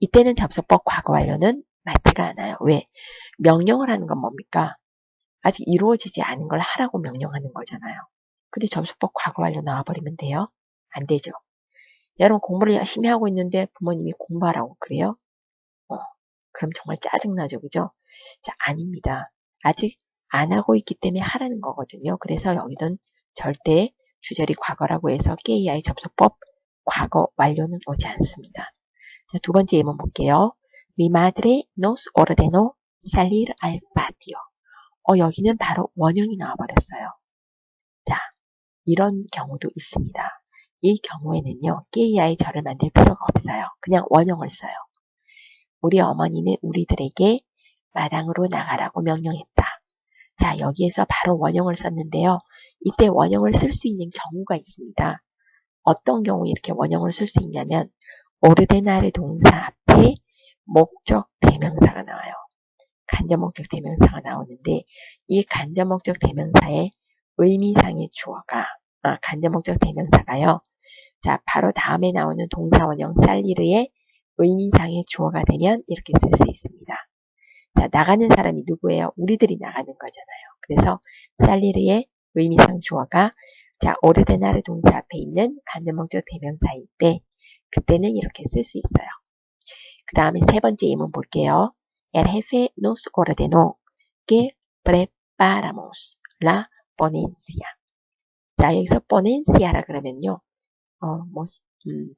이때는 접속법 과거 완료는 맞지가 않아요. 왜? 명령을 하는 건 뭡니까? 아직 이루어지지 않은 걸 하라고 명령하는 거잖아요. 근데 접속법 과거 완료 나와버리면 돼요? 안 되죠. 여러분 공부를 열심히 하고 있는데 부모님이 공부하라고 그래요? 그럼 정말 짜증나죠. 그죠? 자, 아닙니다. 아직 안 하고 있기 때문에 하라는 거거든요. 그래서 여기는 절대 주절이 과거라고 해서 깨이아의 접속법 과거 완료는 오지 않습니다. 자, 두 번째 예문 볼게요. Mi madre nos ordenó salir al patio. 여기는 바로 원형이 나와버렸어요. 자, 이런 경우도 있습니다. 이 경우에는요, 깨이아의 절을 만들 필요가 없어요. 그냥 원형을 써요. 우리 어머니는 우리들에게 마당으로 나가라고 명령했다. 자, 여기에서 바로 원형을 썼는데요. 이때 원형을 쓸 수 있는 경우가 있습니다. 어떤 경우에 이렇게 원형을 쓸 수 있냐면 오르데나르 동사 앞에 목적 대명사가 나와요. 간접 목적 대명사가 나오는데 이 간접 목적 대명사의 의미상의 주어가 간접 목적 대명사가요. 자, 바로 다음에 나오는 동사 원형 살리르의 의미상의 주어가 되면 이렇게 쓸 수 있습니다. 자, 나가는 사람이 누구예요? 우리들이 나가는 거잖아요. 그래서 살리르의 의미상 주어가 자, 오르데나르 동사 앞에 있는 간접 목적 대명사일 때 그때는 이렇게 쓸 수 있어요. 그 다음에 세 번째 예문 볼게요. El jefe nos ordenó que preparamos la ponencia. 자, 여기서 ponencia라 그러면요.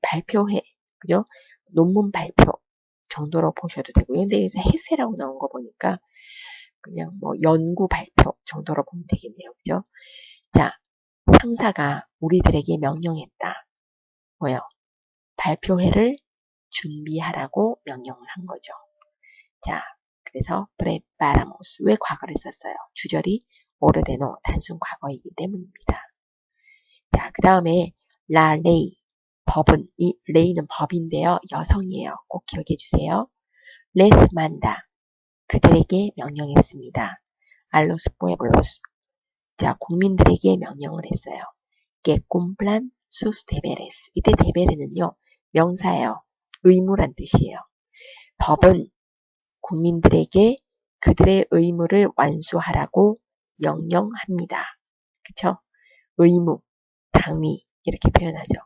발표회, 그죠? 논문 발표 정도로 보셔도 되고요. 근데 여기서 jefe라고 나온 거 보니까 그냥 뭐 연구 발표 정도로 보면 되겠네요. 그죠? 자, 상사가 우리들에게 명령했다. 뭐요? 발표회를 준비하라고 명령을 한 거죠. 자, 그래서 preparamos 왜 과거를 썼어요? 주절이 오르데노 단순 과거이기 때문입니다. 자, 그 다음에 la ley 법은 이 레이는 법인데요. 여성이에요. 꼭 기억해 주세요. les manda 그들에게 명령했습니다. a los pueblos 자, 국민들에게 명령을 했어요. que cumplan sus deberes 이때 deberes는요. 명사예요. 의무란 뜻이에요. 법은 국민들에게 그들의 의무를 완수하라고 명령합니다. 그쵸? 의무, 당위 이렇게 표현하죠.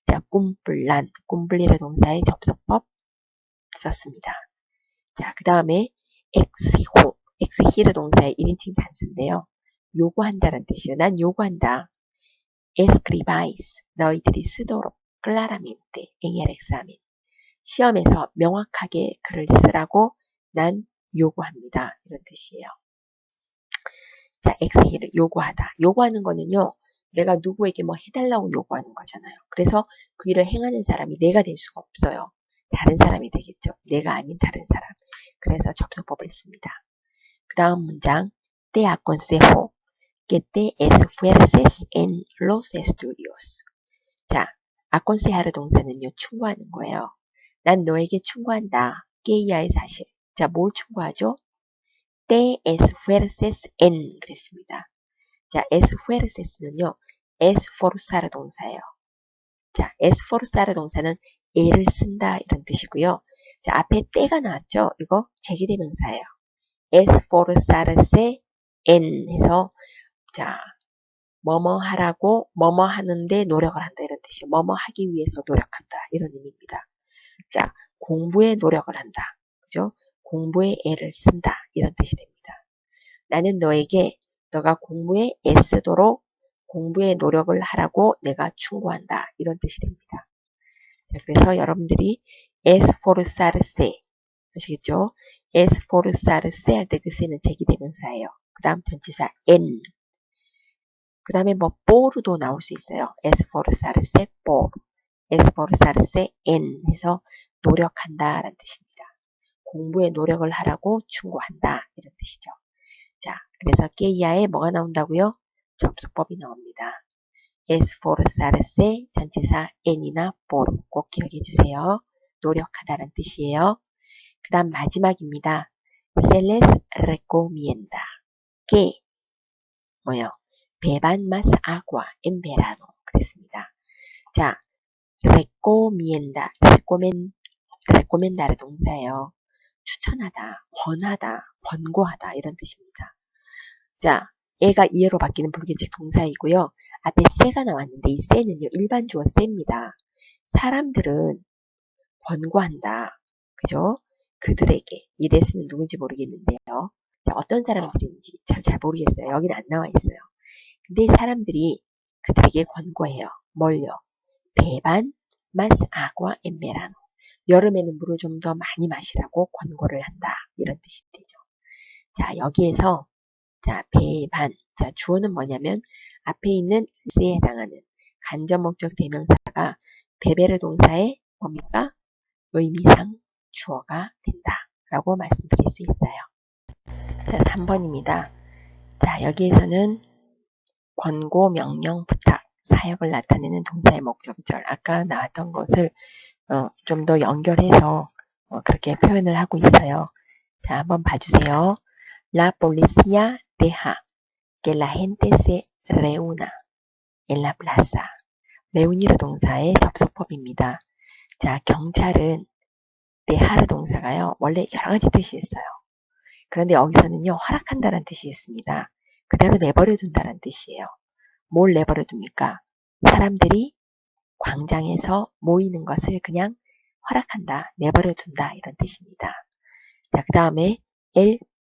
자, 꿈플란, 꿈플리르 동사의 접속법 썼습니다. 자, 그 다음에 엑시호, 엑시히르 동사의 1인칭 단수인데요. 요구한다는 뜻이에요. 난 요구한다. escribáis, 너희들이 쓰도록 claramente en el examen. 시험에서 명확하게 글을 쓰라고 난 요구합니다. 이런 뜻이에요. 자, exigir, 요구하다. 요구하는 거는요. 내가 누구에게 뭐 해달라고 요구하는 거잖아요. 그래서 그 일을 행하는 사람이 내가 될 수가 없어요. 다른 사람이 되겠죠. 내가 아닌 다른 사람. 그래서 접속법을 씁니다. 그 다음 문장 te aconsejo que te esfuerces en los estudios. 자, aconsejar 동사는요. 충고하는 거예요. 난 너에게 충고한다. 깨이아의 사실. 자, 뭘 충고하죠? te esfuerces en 그랬습니다. 자, esfuerces는요. esforzar 동사예요. 자, esforzar 동사는 애를 쓴다 이런 뜻이고요. 자, 앞에 때가 나왔죠? 이거 제기대명사예요. esforzarse en 해서 자, 뭐뭐 하라고 뭐뭐 하는데 노력을 한다 이런 뜻이에요. 뭐뭐 하기 위해서 노력한다 이런 의미입니다. 자, 공부에 노력을 한다. 그죠? 공부에 애를 쓴다. 이런 뜻이 됩니다. 나는 너에게 너가 공부에 애쓰도록 공부에 노력을 하라고 내가 충고한다. 이런 뜻이 됩니다. 자, 그래서 여러분들이 esforzarse 아시겠죠? esforzarse 할 때 그 세는 제기대명사예요. 그 다음 전치사 en 그 다음에 뭐 por도 나올 수 있어요. esforzarse por esforzarse en 해서 노력한다 라는 뜻입니다. 공부에 노력을 하라고 충고한다 이런 뜻이죠. 자, 그래서 깨이아에 뭐가 나온다고요? 접수법이 나옵니다. esforzarse 전치사 en이나 por 꼭 기억해 주세요. 노력하다라는 뜻이에요. 그 다음 마지막입니다. se les recomienda que 뭐요? beban más agua en verano 그랬습니다. 자, recomenda를 동사예요. 추천하다, 권하다, 권고하다 이런 뜻입니다. 자, 애가 이해로 바뀌는 불규칙 동사이고요. 앞에 세가 나왔는데 이 세는요. 일반 주어 세입니다. 사람들은 권고한다. 그죠? 그들에게. 이 레스는 누군지 모르겠는데요. 자, 어떤 사람들인지 잘 모르겠어요. 여기는 안 나와 있어요. 근데 이 사람들이 그들에게 권고해요. 뭘요? beban más agua en verano. 여름에는 물을 좀 더 많이 마시라고 권고를 한다. 이런 뜻이 되죠. 자, 여기에서 자, beban. 자, 주어는 뭐냐면 앞에 있는 s에 해당하는 간접 목적 대명사가 베베르 동사의 뭡니까? 의미상 주어가 된다. 라고 말씀드릴 수 있어요. 자, 3번입니다. 자, 여기에서는 권고, 명령, 부탁, 사역을 나타내는 동사의 목적절. 아까 나왔던 것을 좀 더 연결해서 그렇게 표현을 하고 있어요. 자, 한번 봐주세요. La policía deja que la gente se reúna en la plaza. reunir 동사의 접속법입니다. 자, 경찰은 dejar 동사가요. 원래 여러 가지 뜻이 있어요. 그런데 여기서는요. 허락한다는 뜻이 있습니다. 그대로 내버려 둔다는 뜻이에요. 뭘 내버려 둡니까? 사람들이 광장에서 모이는 것을 그냥 허락한다, 내버려 둔다 이런 뜻입니다. 자, 그 다음에 el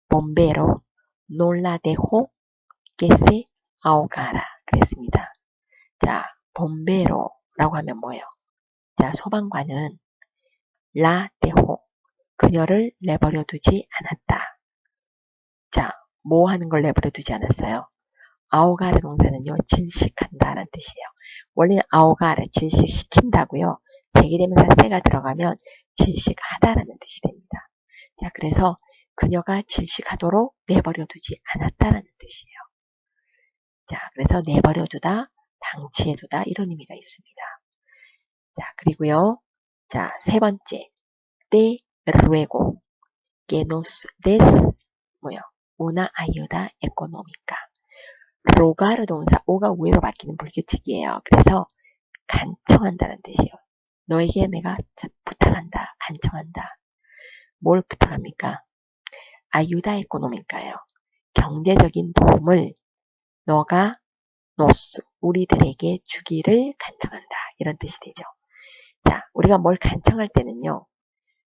bombero no la dejó que se ahogara 그랬습니다. 자, bombero라고 하면 뭐예요? 자, 소방관은 la dejó 그녀를 내버려 두지 않았다. 자, 뭐 하는 걸 내버려 두지 않았어요? 아오가르 동사는요, 질식한다라는 뜻이에요. 원래는 아오가르, 질식시킨다고요. 제기대명사 세가 들어가면 질식하다라는 뜻이 됩니다. 자, 그래서 그녀가 질식하도록 내버려 두지 않았다라는 뜻이에요. 자, 그래서 내버려 두다, 방치해 두다 이런 의미가 있습니다. 자, 그리고요. 자, 세 번째. te ruego que nos des 뭐요? una ayuda económica. 로가르 동사 오가 우회로 바뀌는 불규칙이에요. 그래서 간청한다는 뜻이에요. 너에게 내가 부탁한다. 간청한다. 뭘 부탁합니까? 아유다 에코노미카예요. 경제적인 도움을 너가 노스 우리들에게 주기를 간청한다. 이런 뜻이 되죠. 자, 우리가 뭘 간청할 때는요.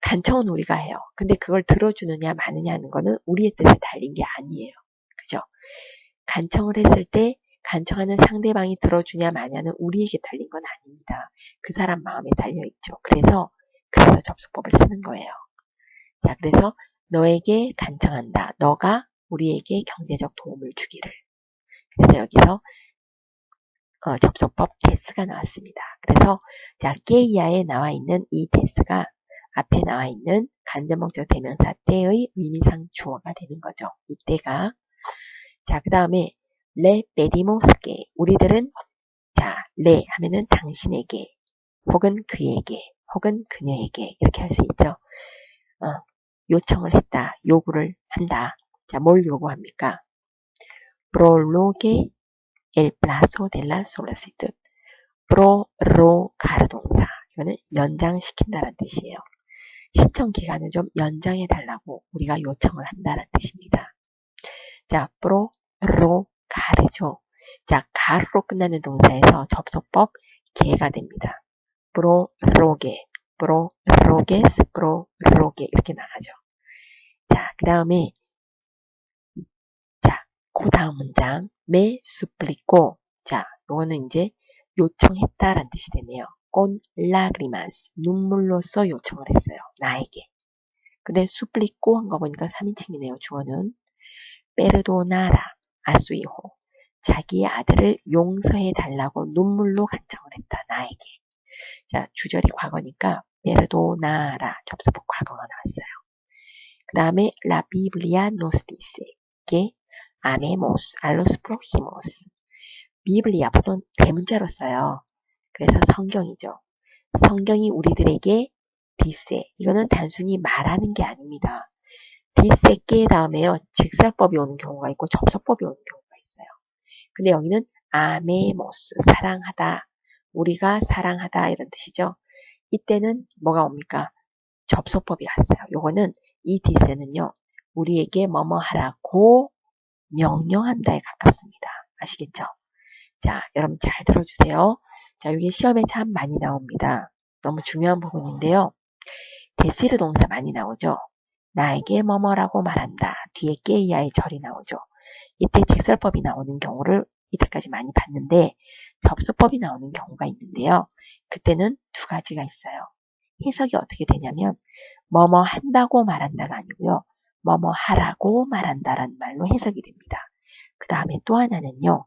간청은 우리가 해요. 근데 그걸 들어주느냐 마느냐 하는 거는 우리의 뜻에 달린 게 아니에요. 그죠? 간청을 했을 때 간청하는 상대방이 들어주냐 마냐는 우리에게 달린 건 아닙니다. 그 사람 마음에 달려있죠. 그래서 접수법을 쓰는 거예요. 자, 그래서 너에게 간청한다. 너가 우리에게 경제적 도움을 주기를. 그래서 여기서 접속법 데스가 나왔습니다. 그래서 자, 깨이아에 나와 있는 이 데스가 앞에 나와 있는 간접목적 대명사 때의 의미상 주어가 되는 거죠. 이때가 자, 그 다음에 레 베디모스게 우리들은 자, 레 하면은 당신에게 혹은 그에게 혹은 그녀에게 이렇게 할 수 있죠. 요청을 했다. 요구를 한다. 자, 뭘 요구합니까? prolongue el plazo de la solicitud. prorrogar 동사. 이거는 연장시킨다는 뜻이에요. 신청 기간을 좀 연장해 달라고 우리가 요청을 한다는 뜻입니다. 자, prorrogar죠. 자, 가로 끝나는 동사에서 접속법 개가 됩니다. prorrogue, prorrogues, prorrogue 이렇게 나가죠. 그 다음에 자, 그 다음 문장 me suplico. 자, 요거는 이제 요청했다라는 뜻이 되네요. con lágrimas. 눈물로써 요청을 했어요. 나에게. 근데 suplico 한 거 보니까 3인칭이네요. 주어는 perdonara a su hijo. 자기의 아들을 용서해 달라고 눈물로 간청을 했다. 나에게. 자, 주절이 과거니까 perdonara 접수법 과거가 나왔어요. 그 다음에 la Biblia nos dice que amemos a los prójimos. 비블리아 보통 대문자로 써요. 그래서 성경이죠. 성경이 우리들에게 디세, 이거는 단순히 말하는 게 아닙니다. 디세께 다음에요. 직설법이 오는 경우가 있고 접속법이 오는 경우가 있어요. 근데 여기는 아메모스, 사랑하다, 우리가 사랑하다 이런 뜻이죠. 이때는 뭐가 옵니까? 접속법이 왔어요. 요거는 이 디세는요. 우리에게 뭐뭐 하라고 명령한다에 가깝습니다. 아시겠죠? 자, 여러분 잘 들어주세요. 자, 이게 시험에 참 많이 나옵니다. 너무 중요한 부분인데요. 데시르 동사 많이 나오죠. 나에게 뭐뭐라고 말한다. 뒤에 깨이아의 절이 나오죠. 이때 직설법이 나오는 경우를 이때까지 많이 봤는데 접수법이 나오는 경우가 있는데요. 그때는 두 가지가 있어요. 해석이 어떻게 되냐면 뭐뭐 한다고 말한다가 아니고요. 뭐뭐 하라고 말한다라는 말로 해석이 됩니다. 그 다음에 또 하나는요.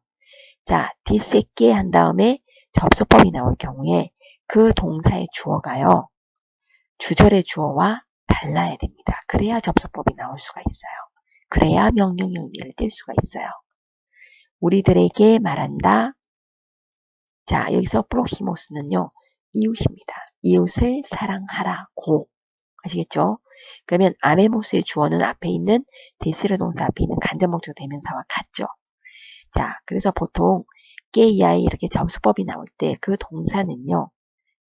자, 디세께 한 다음에 접수법이 나올 경우에 그 동사의 주어가요. 주절의 주어와 달라야 됩니다. 그래야 접수법이 나올 수가 있어요. 그래야 명령의 의미를 띨 수가 있어요. 우리들에게 말한다. 자, 여기서 프로히모스는요. 이웃입니다. 이웃을 사랑하라고. 아시겠죠? 그러면 아메모스의 주어는 앞에 있는 데시르 동사 앞에 있는 간접목적 대명사와 같죠. 자, 그래서 보통 깨이아에 이렇게 접수법이 나올 때 그 동사는요.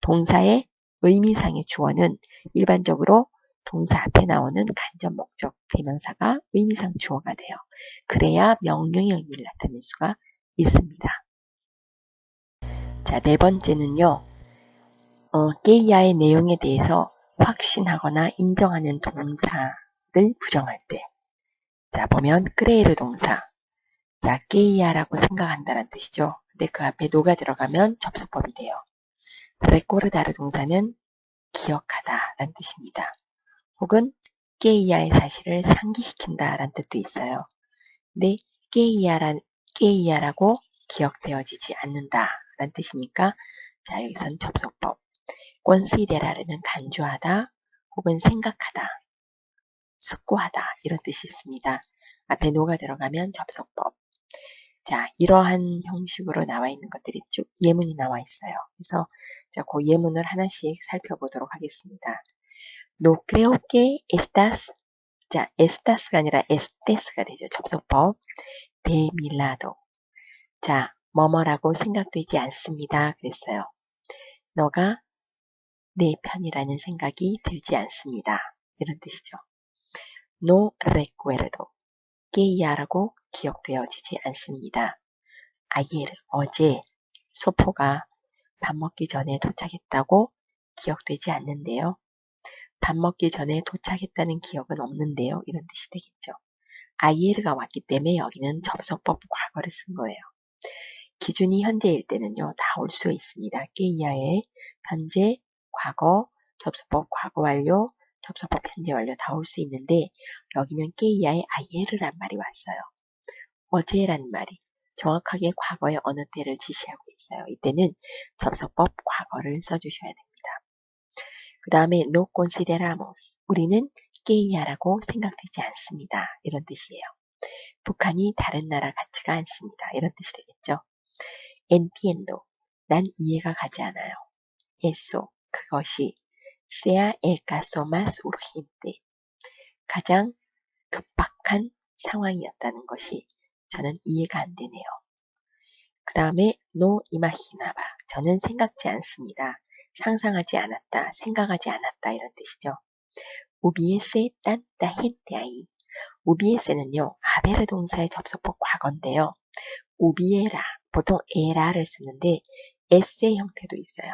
동사의 의미상의 주어는 일반적으로 동사 앞에 나오는 간접목적 대명사가 의미상 주어가 돼요. 그래야 명령의 의미를 나타낼 수가 있습니다. 자, 네 번째는요. 깨이아의 내용에 대해서 확신하거나 인정하는 동사를 부정할 때. 자, 보면 크레이르 동사. 자, 깨이아라고 생각한다는 뜻이죠. 근데 그 앞에 노가 들어가면 접속법이 돼요. 레코르다르 동사는 기억하다 라는 뜻입니다. 혹은 깨이아의 사실을 상기시킨다 라는 뜻도 있어요. 근데 깨이아라고 기억되어지지 않는다 라는 뜻이니까 자, 여기서는 접속법. considerar는 간주하다 혹은 생각하다, 숙고하다 이런 뜻이 있습니다. 앞에 노가 들어가면 접속법. 자, 이러한 형식으로 나와 있는 것들이 쭉 예문이 나와 있어요. 그래서 자, 그 예문을 하나씩 살펴보도록 하겠습니다. No creo que estas, 자, estas가 아니라 estes가 되죠. 접속법. de mi lado. 자, 뭐뭐라고 생각되지 않습니다. 그랬어요. 너가 내 편이라는 생각이 들지 않습니다. 이런 뜻이죠. No recuerdo. que 야라고 기억되어지지 않습니다. ayer, 어제 소포가 밥 먹기 전에 도착했다고 기억되지 않는데요. 밥 먹기 전에 도착했다는 기억은 없는데요. 이런 뜻이 되겠죠. aier가 왔기 때문에 여기는 접속법 과거를 쓴 거예요. 기준이 현재일 때는요. 다 올 수 있습니다. 깨이아의 현재, 과거, 접속법 과거 완료, 접속법 현재 완료 다 올 수 있는데 여기는 깨이아의 aier란 말이 왔어요. 어제라는 말이 정확하게 과거의 어느 때를 지시하고 있어요. 이때는 접속법 과거를 써주셔야 됩니다. 그 다음에 no consideramos. 우리는 깨이아라고 생각되지 않습니다. 이런 뜻이에요. 북한이 다른 나라 같지가 않습니다. 이런 뜻이 되겠죠. entiendo. 난 이해가 가지 않아요. eso. 그것이 sea el caso más urgente. 가장 급박한 상황이었다는 것이 저는 이해가 안 되네요. 그 다음에 no imaginaba. 저는 생각지 않습니다. 상상하지 않았다, 생각하지 않았다 이런 뜻이죠. hubiese tanta gente ahí. hubiese는요. haber 동사의 접속법 과거인데요. hubiera 보통 era를 쓰는데 s의 형태도 있어요.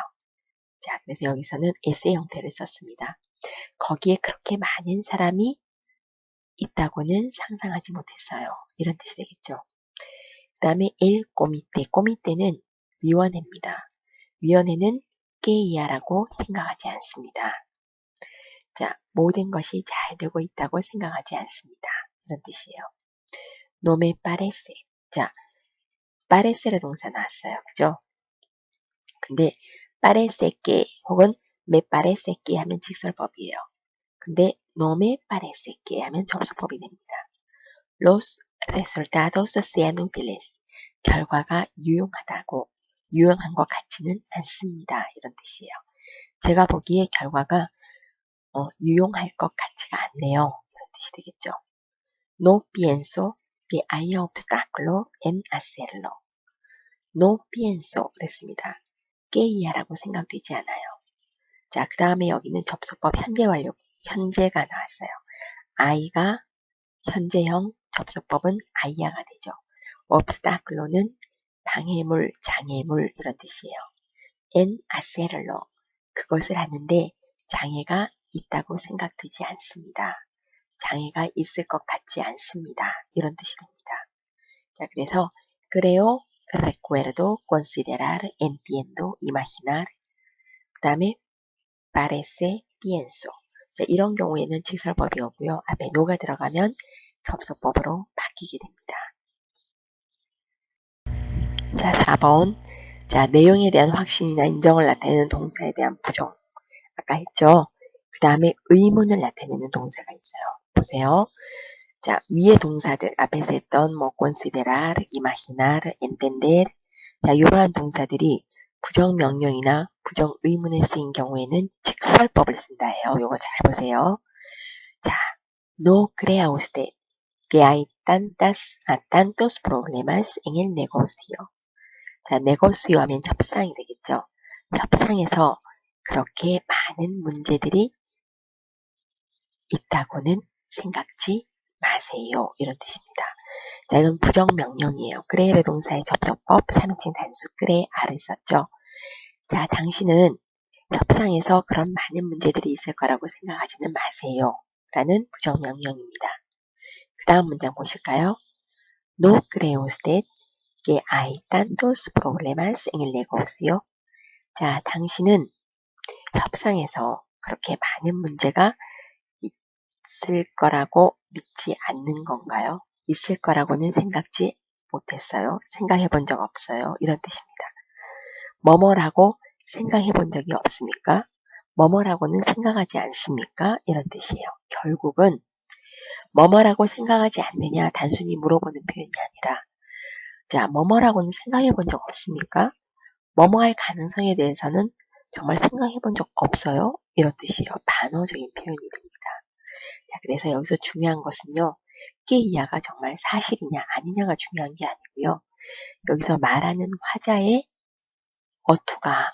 자, 그래서 여기서는 s의 형태를 썼습니다. 거기에 그렇게 많은 사람이 있다고는 상상하지 못했어요. 이런 뜻이 되겠죠. 그 다음에 el comité. comité는 위원회입니다. 위원회는 깨이야라고 생각하지 않습니다. 자, 모든 것이 잘 되고 있다고 생각하지 않습니다. 이런 뜻이에요. No me parece. 자, parecer의 동사 나왔어요. 그죠? 근데 parece que 혹은 me parece que 하면 직설법이에요. 근데 no me parece que 하면 접속법이 됩니다. Los resultados sean útiles. 결과가 유용한 것 같지는 않습니다. 이런 뜻이에요. 제가 보기에 결과가 유용할 것 같지가 않네요. 이런 뜻이 되겠죠. No pienso que haya obstáculo en hacerlo. No pienso 그랬습니다. que야라고 생각되지 않아요. 자, 그 다음에 여기는 접속법 현재 완료, 현재가 나왔어요. I가 현재형, 접속법은 아이야가 되죠. obstáculo는 방해물, 장애물 이런 뜻이에요. en hacerlo 그것을 하는데 장애가 있다고 생각되지 않습니다. 장애가 있을 것 같지 않습니다. 이런 뜻이 됩니다. 자, 그래서 creo, recuerdo, considerar, entiendo, imaginar 그 다음에 parece, pienso 자, 이런 경우에는 직설법이 오고요. 앞에 no가 들어가면 접속법으로 바뀌게 됩니다. 자, 4번. 자, 내용에 대한 확신이나 인정을 나타내는 동사에 대한 부정. 아까 했죠? 그 다음에 의문을 나타내는 동사가 있어요. 보세요. 자, 위의 동사들, 앞에서 했던 뭐 considerar, imaginar, entender 자, 이러한 동사들이 부정명령이나 부정의문에 쓰인 경우에는 직설법을 쓴다 해요. 요거 잘 보세요. 자, no crea usted que hay tantos problemas en el negocio. 자, negocio 하면 협상이 되겠죠. 협상에서 그렇게 많은 문제들이 있다고는 생각지 마세요. 이런 뜻입니다. 자, 이건 부정명령이에요. cre를 동사의 접속법 3인칭 단수 cre아를 썼죠. 자, 당신은 협상에서 그런 많은 문제들이 있을 거라고 생각하지는 마세요. 라는 부정명령입니다. 그 다음 문장 보실까요? No cree usted que hay tantos problemas en el negocio? 자, 당신은 협상에서 그렇게 많은 문제가 있을 거라고 믿지 않는 건가요? 있을 거라고는 생각지 못했어요. 생각해 본 적 없어요. 이런 뜻입니다. 뭐뭐라고 생각해 본 적이 없습니까? 뭐뭐라고는 생각하지 않습니까? 이런 뜻이에요. 결국은 뭐뭐라고 생각하지 않느냐 단순히 물어보는 표현이 아니라 자, 뭐뭐라고는 생각해 본 적 없습니까? 뭐뭐 할 가능성에 대해서는 정말 생각해 본 적 없어요. 이런 뜻이에요. 반어적인 표현이 됩니다. 자, 그래서 여기서 중요한 것은요. 깨이야가 정말 사실이냐 아니냐가 중요한 게 아니고요. 여기서 말하는 화자의 어투가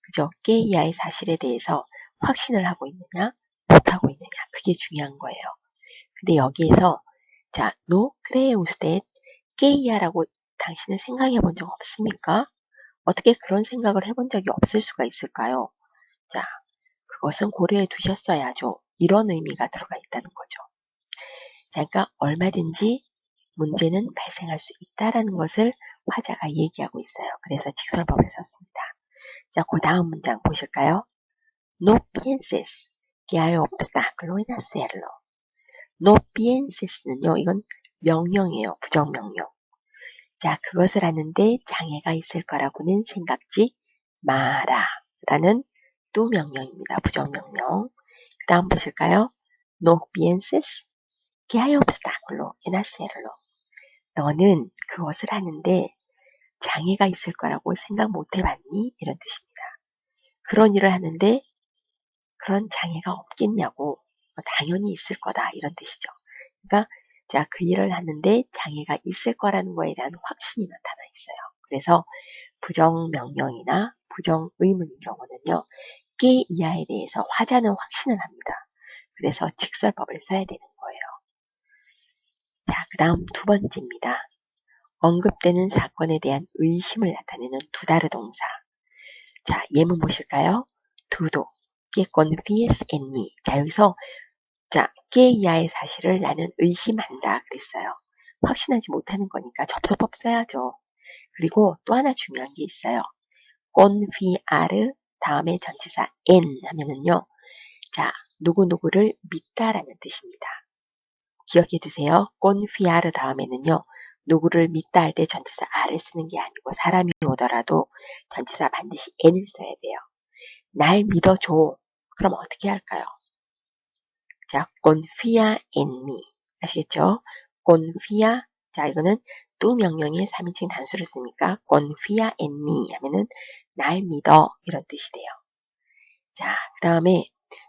그죠? 깨이야의 사실에 대해서 확신을 하고 있느냐 못하고 있느냐 그게 중요한 거예요. 근데 여기에서 자, no cree usted 깨이야라고 당신은 생각해 본 적 없습니까? 어떻게 그런 생각을 해본 적이 없을 수가 있을까요? 자, 그것은 고려해 두셨어야죠. 이런 의미가 들어가 있다는 거죠. 자, 그러니까 얼마든지 문제는 발생할 수 있다라는 것을 화자가 얘기하고 있어요. 그래서 직설법을 썼습니다. 자, 그 다음 문장 보실까요? No pienses que hay obstáculo en hacerlo. No pienses는요, 이건 명령이에요. 부정명령. 자, 그것을 하는데 장애가 있을 거라고는 생각지 마라. 라는 또 명령입니다. 부정명령. 그 다음 보실까요? No pienses que hay obstáculo en hacerlo. 너는 그것을 하는데 장애가 있을 거라고 생각 못 해봤니? 이런 뜻입니다. 그런 일을 하는데 그런 장애가 없겠냐고 당연히 있을 거다 이런 뜻이죠. 그러니까 자, 그 일을 하는데 장애가 있을 거라는 거에 대한 확신이 나타나 있어요. 그래서 부정명령이나 부정의문인 경우는요. 깨 이하에 대해서 화자는 확신을 합니다. 그래서 직설법을 써야 되는 거예요. 자, 그 다음 두 번째입니다. 언급되는 사건에 대한 의심을 나타내는 두다르 동사. 자, 예문 보실까요? 두도, que confíes en mí. 자, 여기서 자, 깨야의 사실을 나는 의심한다 그랬어요. 확신하지 못하는 거니까 접속법 써야죠. 그리고 또 하나 중요한 게 있어요. confiar 다음에 전치사 en 하면은요. 자, 누구누구를 믿다라는 뜻입니다. 기억해 두세요. confiar 다음에는요. 누구를 믿다 할 때 전치사 a를 쓰는 게 아니고 사람이 오더라도 전치사 반드시 en을 써야 돼요. 날 믿어줘. 그럼 어떻게 할까요? 자, confía en mí. 아시겠죠? confía. 자, 이거는 또 명령의 3인칭 단수를 쓰니까 confía en mí 하면은 날 믿어 이런 뜻이 돼요. 자, 그 다음에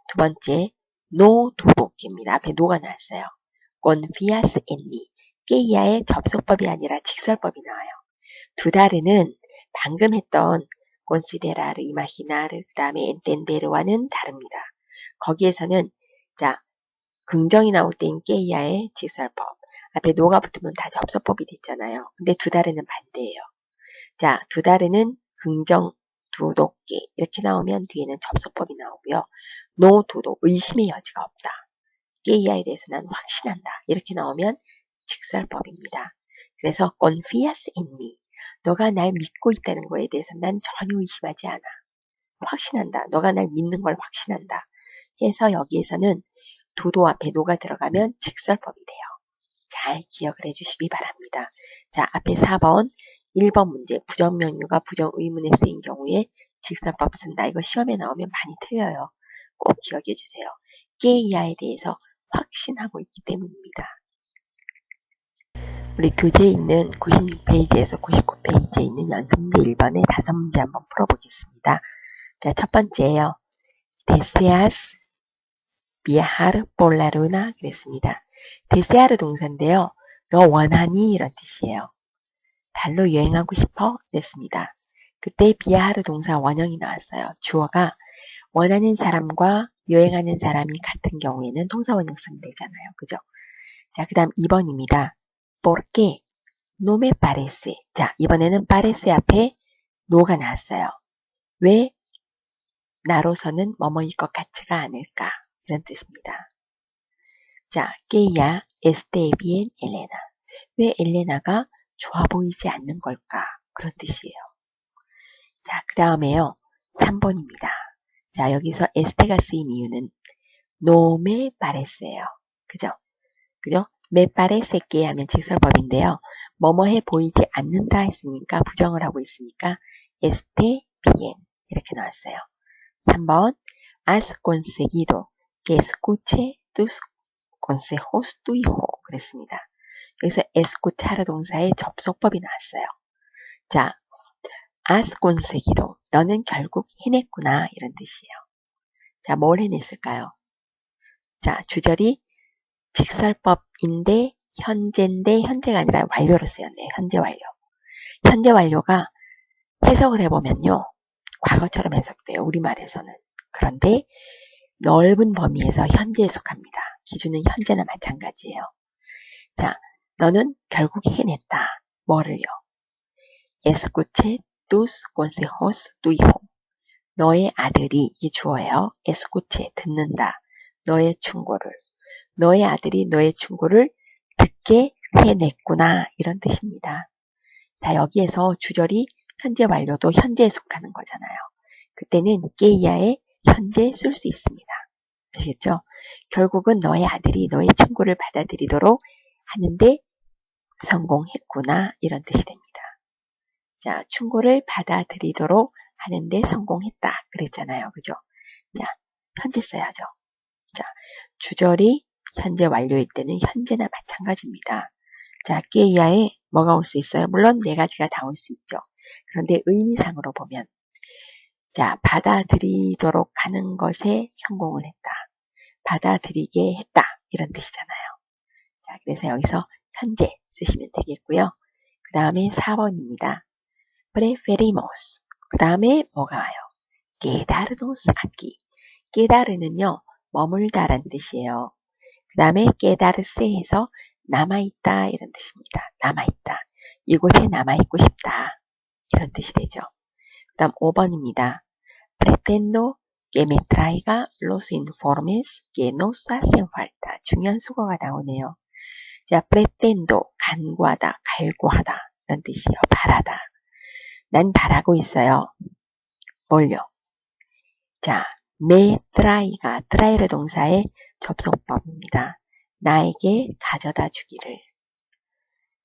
두 번째 no 두도끼입니다. 앞에 no가 나왔어요. confías en mí. 깨이아의 접속법이 아니라 직설법이 나와요. 두 다르는 방금 했던 considerar, imaginar, 그 다음에 entender와는 다릅니다. 거기에서는 자 긍정이 나올 때인 깨이아의 직설법. 앞에 노가 붙으면 다 접속법이 됐잖아요. 근데 두 다르는 반대예요. 자, 두 다르는 긍정, 두독깨 이렇게 나오면 뒤에는 접속법이 나오고요. 노, 두도, 의심의 여지가 없다. 깨이아에 대해서 난 확신한다. 이렇게 나오면 직설법입니다. 그래서 confías en mí. 너가 날 믿고 있다는 거에 대해서 난 전혀 의심하지 않아. 확신한다. 너가 날 믿는 걸 확신한다. 해서 여기에서는 두도 앞에 노가 들어가면 직설법이 돼요. 잘 기억을 해주시기 바랍니다. 자, 앞에 4번, 1번 문제 부정명료가 부정의문에 쓰인 경우에 직설법 쓴다. 이거 시험에 나오면 많이 틀려요. 꼭 기억해 주세요. 깨이아에 대해서 확신하고 있기 때문입니다. 우리 교재에 있는 96페이지에서 99페이지에 있는 연습문제 1번의 5문제 한번 풀어보겠습니다. 자, 첫 번째예요. deseas viajar por la luna 그랬습니다. desear 동사인데요. 너 원하니 이런 뜻이에요. 달로 여행하고 싶어 그랬습니다. 그때 viajar 동사 원형이 나왔어요. 주어가 원하는 사람과 여행하는 사람이 같은 경우에는 동사 원형 쓰면 되잖아요. 그죠? 자, 그 다음 2번입니다. ¿Por qué? No me parece. 자, 이번에는 parece 앞에 no가 나왔어요. 왜 나로서는 뭐뭐일 것 같지가 않을까? 이런 뜻입니다. 자, que ella esté bien, Elena. 왜 엘레나가 좋아 보이지 않는 걸까? 그런 뜻이에요. 자, 그 다음에요. 3번입니다. 자, 여기서 에스테가 쓰인 이유는 no me parece예요. 그죠? 그죠? me parece que 하면 직설법인데요. 뭐뭐해 보이지 않는다 했으니까 부정을 하고 있으니까 esté bien 이렇게 나왔어요. 3번 has conseguido que escuche tus consejos tu hijo 그랬습니다. 여기서 escuchar 동사의 접속법이 나왔어요. 자, has conseguido 너는 결국 해냈구나 이런 뜻이에요. 자, 뭘 해냈을까요? 자, 주절이 직설법인데 현재인데 현재가 아니라 완료로 쓰였네요. 현재 완료. 현재 완료가 해석을 해보면요. 과거처럼 해석돼요. 우리말에서는. 그런데 넓은 범위에서 현재에 속합니다. 기준은 현재나 마찬가지예요. 자, 너는 결국 해냈다. 뭐를요? Escuche tus consejos tu hijo. 너의 아들이 이 주어예요. Escuche 듣는다. 너의 충고를. 너의 아들이 너의 충고를 듣게 해냈구나. 이런 뜻입니다. 자, 여기에서 주절이 현재 완료도 현재에 속하는 거잖아요. 그때는 깨이아에 현재 쓸 수 있습니다. 아시겠죠? 결국은 너의 아들이 너의 충고를 받아들이도록 하는데 성공했구나. 이런 뜻이 됩니다. 자, 충고를 받아들이도록 하는데 성공했다. 그랬잖아요. 그죠? 자, 현재 써야죠. 자, 주절이 현재 완료일 때는 현재나 마찬가지입니다. 자, 깨이아에 뭐가 올 수 있어요? 물론 네 가지가 다 올 수 있죠. 그런데 의미상으로 보면 자, 받아들이도록 하는 것에 성공을 했다. 받아들이게 했다. 이런 뜻이잖아요. 자, 그래서 여기서 현재 쓰시면 되겠고요. 그 다음에 4번입니다. preferimos. 그 다음에 뭐가 와요? quedarnos aquí. quedar는요, 머물다라는 뜻이에요. 그 다음에 quedarse 해서 남아있다 이런 뜻입니다. 남아있다. 이곳에 남아있고 싶다. 이런 뜻이 되죠. 그 다음 5번입니다. pretendo que me traiga los informes que nos hacen falta. 중요한 수거가 나오네요. 자, pretendo, 간구하다, 갈구하다 이런 뜻이에요. 바라다. 난 바라고 있어요. 뭘요? 자, me traiga, traer 동사의 접속법입니다. 나에게 가져다 주기를.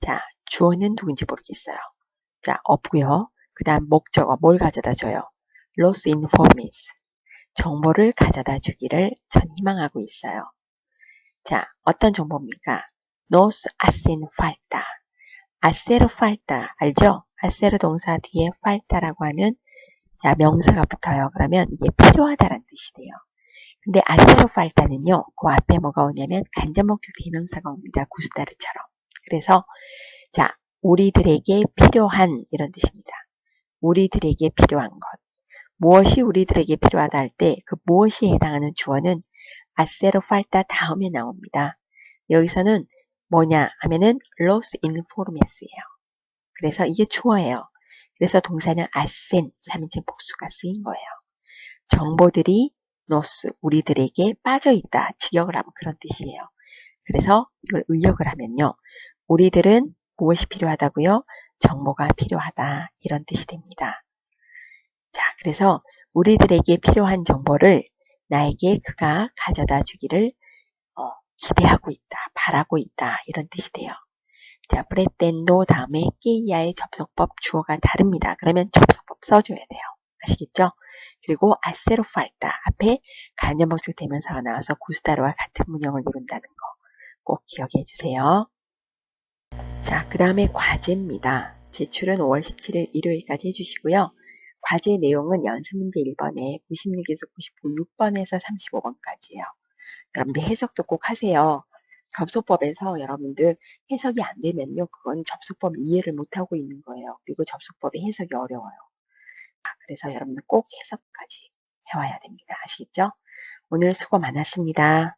자, 주어는 누군지 모르겠어요. 자, 없고요. 그 다음 목적어 뭘 가져다 줘요? Los informes. 정보를 가져다 주기를 전 희망하고 있어요. 자, 어떤 정보입니까? Nos hacen falta. hacer falta. 알죠? hacer 동사 뒤에 falta라고 하면 자, 명사가 붙어요. 그러면 이게 필요하다라는 뜻이 돼요. 근데 hacer falta는요. 그 앞에 뭐가 오냐면 간접목적 대명사가 옵니다. 구스다르처럼. 그래서 자, 우리들에게 필요한 이런 뜻입니다. 우리들에게 필요한 것. 무엇이 우리들에게 필요하다 할 때 그 무엇이 해당하는 주어는 hacer falta 다음에 나옵니다. 여기서는 뭐냐 하면은 los informes예요. 그래서 이게 주어예요. 그래서 동사는 hacen 3인칭 복수가 쓰인 거예요. 정보들이 nos 우리들에게 빠져있다. 직역을 하면 그런 뜻이에요. 그래서 이걸 의역을 하면요. 우리들은 무엇이 필요하다고요? 정보가 필요하다. 이런 뜻이 됩니다. 자, 그래서 우리들에게 필요한 정보를 나에게 그가 가져다 주기를 기대하고 있다. 바라고 있다. 이런 뜻이 돼요. 자, pretendo 다음에 que야의 접속법 주어가 다릅니다. 그러면 접속법 써줘야 돼요. 아시겠죠? 그리고 hacer falta 앞에 간접목적 대명사가 나와서 구스다르와 같은 문형을 이룬다는 거 꼭 기억해 주세요. 자, 그 다음에 과제입니다. 제출은 5월 17일 일요일까지 해주시고요. 과제 내용은 연습문제 1번에 96에서 96번에서 35번까지예요. 여러분들 해석도 꼭 하세요. 접속법에서 여러분들 해석이 안 되면요. 그건 접속법 이해를 못하고 있는 거예요. 그리고 접속법의 해석이 어려워요. 그래서 여러분들 꼭 해석까지 해와야 됩니다. 아시겠죠? 오늘 수고 많았습니다.